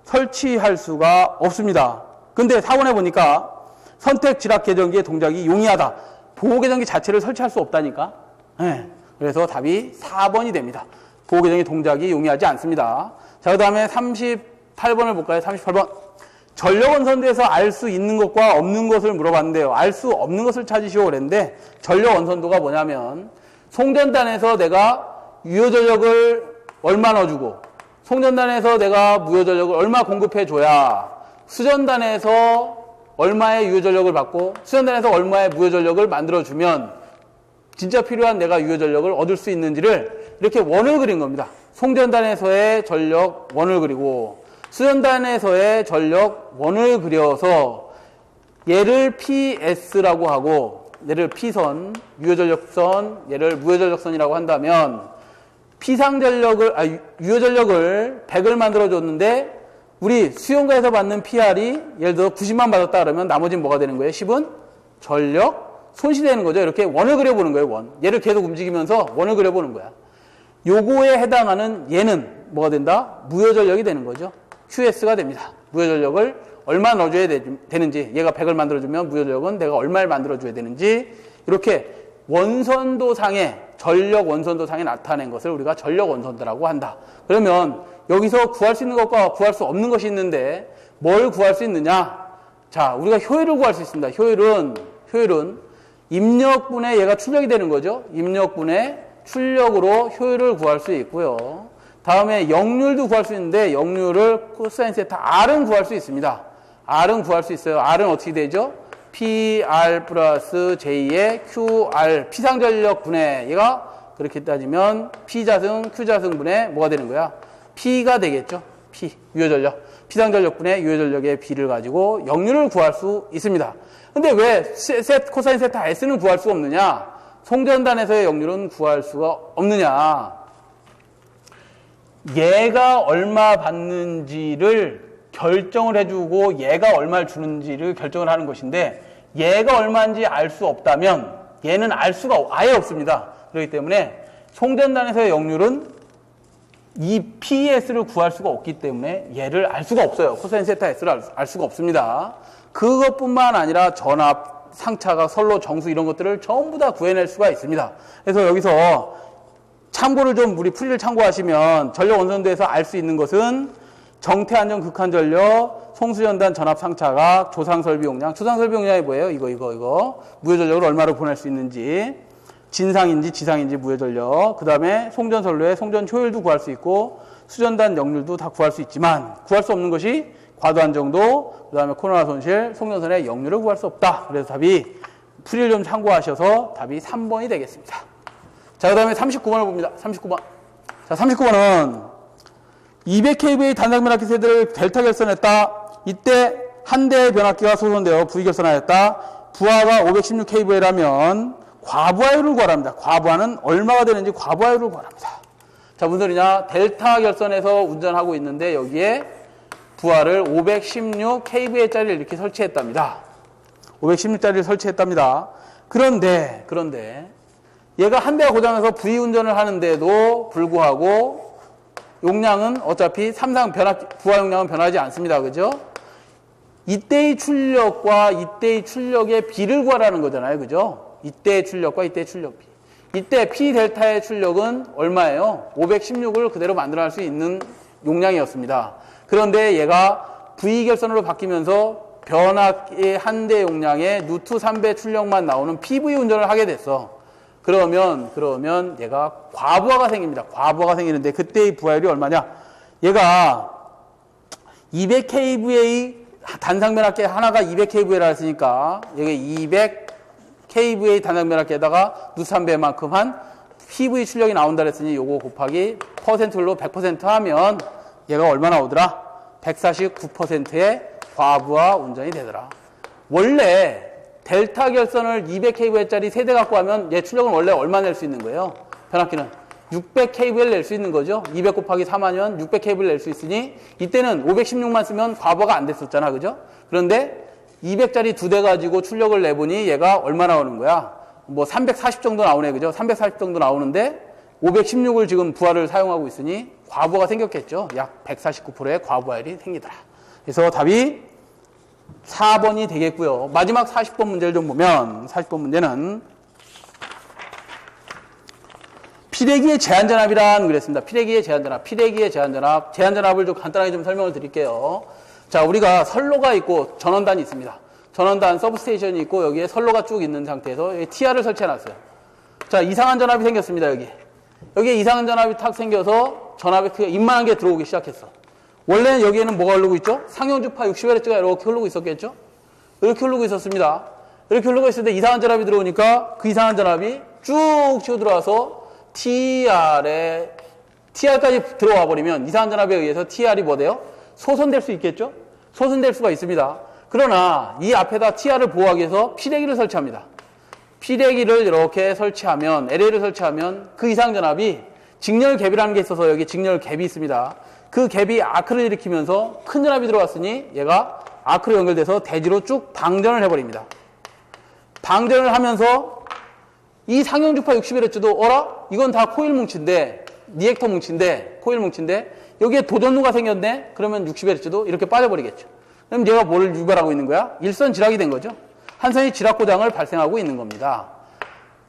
설치할 수가 없습니다. 근데 4번에 보니까 선택 지락계정기의 동작이 용이하다. 보호계정기 자체를 설치할 수 없다니까. 네. 그래서 답이 4번이 됩니다. 보호계정기 동작이 용이하지 않습니다. 자, 그 다음에 38번을 볼까요? 38번. 전력원선도에서 알 수 있는 것과 없는 것을 물어봤는데요. 알 수 없는 것을 찾으시오 그랬는데 전력원선도가 뭐냐면 송전단에서 내가 유효전력을 얼마 넣어주고 송전단에서 내가 무효전력을 얼마 공급해줘야 수전단에서 얼마의 유효전력을 받고 수전단에서 얼마의 무효전력을 만들어주면 진짜 필요한 내가 유효전력을 얻을 수 있는지를 이렇게 원을 그린 겁니다. 송전단에서의 전력 원을 그리고 수전단에서의 전력 원을 그려서 얘를 PS라고 하고 얘를 P선, 유효전력선, 얘를 무효전력선이라고 한다면 유효전력을 100을 만들어줬는데 우리 수용가에서 받는 PR이 예를 들어 90만 받았다 그러면 나머지는 뭐가 되는 거예요? 10은 전력 손실되는 거죠. 이렇게 원을 그려보는 거예요. 원. 얘를 계속 움직이면서 원을 그려보는 거야. 요거에 해당하는 얘는 뭐가 된다? 무효전력이 되는 거죠. QS가 됩니다. 무효전력을 얼마 넣어줘야 되는지, 얘가 100을 만들어주면 무효전력은 내가 얼마를 만들어줘야 되는지, 이렇게 원선도상에, 전력 원선도상에 나타낸 것을 우리가 전력 원선도라고 한다. 그러면 여기서 구할 수 있는 것과 구할 수 없는 것이 있는데 뭘 구할 수 있느냐? 자, 우리가 효율을 구할 수 있습니다. 효율은 입력분의 얘가 출력이 되는 거죠. 입력분의 출력으로 효율을 구할 수 있고요. 다음에 역률도 구할 수 있는데 역률을 코사인 세타 R은 구할 수 있습니다. R은 구할 수 있어요. R은 어떻게 되죠? PR 플러스 J의 QR 피상전력분의 얘가 그렇게 따지면 P자승 Q자승분의 뭐가 되는 거야? P가 되겠죠. P 유효전력 피상전력분의 유효전력의 B를 가지고 역률을 구할 수 있습니다. 근데 왜 코사인 세타 S는 구할 수 없느냐? 송전단에서의 역률은 구할 수가 없느냐? 얘가 얼마 받는지를 결정을 해주고 얘가 얼마를 주는지를 결정을 하는 것인데 얘가 얼마인지 알 수 없다면 얘는 알 수가 아예 없습니다. 그렇기 때문에 송전단에서의 역률은 이 PS를 구할 수가 없기 때문에 얘를 알 수가 없어요. 코사인 세타 S를 알 수가 없습니다. 그것뿐만 아니라 전압, 상차각, 선로, 정수 이런 것들을 전부 다 구해낼 수가 있습니다. 그래서 여기서 참고를 좀 우리 풀이를 참고하시면 전력 원선도에서 알 수 있는 것은 정태 안전 극한 전력, 송수전단 전압 상차각, 조상 설비 용량. 조상 설비 용량이 뭐예요? 이거. 무효 전력을 얼마로 보낼 수 있는지, 진상인지 지상인지 무효 전력. 그다음에 송전 선로의 송전 효율도 구할 수 있고 수전단 역률도 다 구할 수 있지만 구할 수 없는 것이 과도한 정도, 그다음에 코로나 손실, 송전선의 역률을 구할 수 없다. 그래서 답이 풀이를 좀 참고하셔서 답이 3번이 되겠습니다. 자, 그 다음에 39번을 봅니다. 39번. 자, 39번은 200kVA 단상 변압기 세대를 델타 결선했다. 이때 한 대의 변압기가 소선되어 V 결선하였다. 부하가 516kVA라면 과부하율을 구하랍니다. 과부하는 얼마가 되는지 과부하율을 구하랍니다. 자, 무슨 소리냐? 델타 결선에서 운전하고 있는데 여기에 부하를 516kVA짜리를 이렇게 설치했답니다. 516짜리를 설치했답니다. 그런데 얘가 한 대가 고장나서 V 운전을 하는데도 불구하고 용량은 어차피 부하 용량은 변하지 않습니다. 그죠? 이때의 출력과 이때의 출력의 비를 구하라는 거잖아요. 그죠? 이때의 출력과 이때의 출력 비. 이때 P 델타의 출력은 얼마예요? 516을 그대로 만들어낼 수 있는 용량이었습니다. 그런데 얘가 V 결선으로 바뀌면서 변압기 한 대 용량의 누트 3배 출력만 나오는 PV 운전을 하게 됐어. 그러면 얘가 과부하가 생깁니다. 과부하가 생기는데 그때의 부하율이 얼마냐? 얘가 200kVA 단상 변압기 하나가 200kVA라 했으니까 여기 200kVA 단상 변압기에다가 누트 3배만큼 한 PV 출력이 나온다 그랬으니 요거 곱하기 퍼센트로 100% 하면 얘가 얼마 나오더라? 149%의 과부하 운전이 되더라. 원래 델타 결선을 200kVA짜리 세대 갖고 하면 얘 출력은 원래 얼마 낼 수 있는 거예요? 변압기는 600kVA를 낼 수 있는 거죠. 200 곱하기 3하면 600kVA를 낼 수 있으니 이때는 516만 쓰면 과부하가 안 됐었잖아. 그죠? 그런데 200짜리 두 대 가지고 출력을 내보니 얘가 얼마 나오는 거야? 뭐 340 정도 나오네. 그죠? 340 정도 나오는데 516을 지금 부하를 사용하고 있으니 과부하가 생겼겠죠. 약 149%의 과부하율이 생기더라. 그래서 답이 4번이 되겠고요. 마지막 40번 문제를 좀 보면 40번 문제는 피대기의 제한전압이란 그랬습니다. 피대기의 제한전압, 제한전압을 좀 간단하게 좀 설명을 드릴게요. 자, 우리가 선로가 있고 전원단이 있습니다. 전원단 서브스테이션이 있고 여기에 선로가 쭉 있는 상태에서 여기 TR을 설치해놨어요. 자, 이상한 전압이 생겼습니다. 여기에 이상한 전압이 탁 생겨서 전압의 크기가 이만한 게 들어오기 시작했어. 원래는 여기에는 뭐가 흐르고 있죠? 상용주파 60Hz가 이렇게 흐르고 있었겠죠? 이렇게 흐르고 있었습니다. 이렇게 흐르고 있을 때 이상한 전압이 들어오니까 그 이상한 전압이 쭉 치고 들어와서 TR까지 들어와 버리면 이상한 전압에 의해서 TR이 뭐 돼요? 소선될 수 있겠죠? 소선될 수가 있습니다. 그러나 이 앞에다 TR을 보호하기 위해서 피대기를 설치합니다. 피대기를 이렇게 설치하면, LA를 설치하면 그 이상 전압이 직렬 갭이라는 게 있어서 여기 직렬 갭이 있습니다. 그 갭이 아크를 일으키면서 큰 전압이 들어왔으니 얘가 아크로 연결돼서 대지로 쭉 방전을 해버립니다. 방전을 하면서 이 상용주파 61Hz도 이건 다 코일 뭉치인데, 리액터 뭉치인데, 코일 뭉치인데 여기에 도전루가 생겼네? 그러면 60Hz도 이렇게 빠져버리겠죠. 그럼 얘가 뭘 유발하고 있는 거야? 일선 지락이 된 거죠. 한선이 지락 고장을 발생하고 있는 겁니다.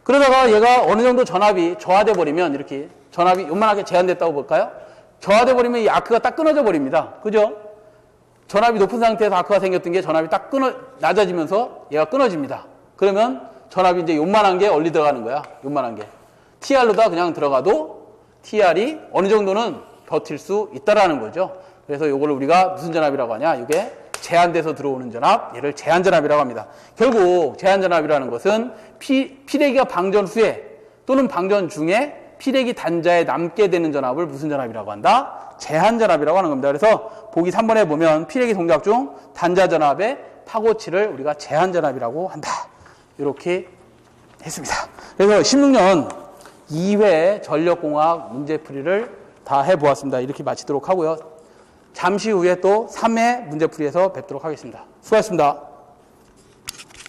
그러다가 얘가 어느 정도 전압이 저하돼 버리면 이렇게 전압이 요만하게 제한됐다고 볼까요? 저하돼 버리면 이 아크가 딱 끊어져 버립니다. 그죠? 전압이 높은 상태에서 아크가 생겼던 게 전압이 딱 낮아지면서 얘가 끊어집니다. 그러면 전압이 이제 요만한 게 얼리 들어가는 거야. 요만한 게. TR로다 그냥 들어가도 TR이 어느 정도는 버틸 수 있다라는 거죠. 그래서 요거를 우리가 무슨 전압이라고 하냐? 이게 제한돼서 들어오는 전압, 얘를 제한전압이라고 합니다. 결국 제한전압이라는 것은 피대기가 방전 후에 또는 방전 중에 피대기 단자에 남게 되는 전압을 무슨 전압이라고 한다? 제한전압이라고 하는 겁니다. 그래서 보기 3번에 보면 피대기 동작 중 단자 전압의 파고치를 우리가 제한전압이라고 한다. 이렇게 했습니다. 그래서 16년 2회 전력공학 문제풀이를 다 해보았습니다. 이렇게 마치도록 하고요. 잠시 후에 또 3회 문제풀이에서 뵙도록 하겠습니다. 수고하셨습니다.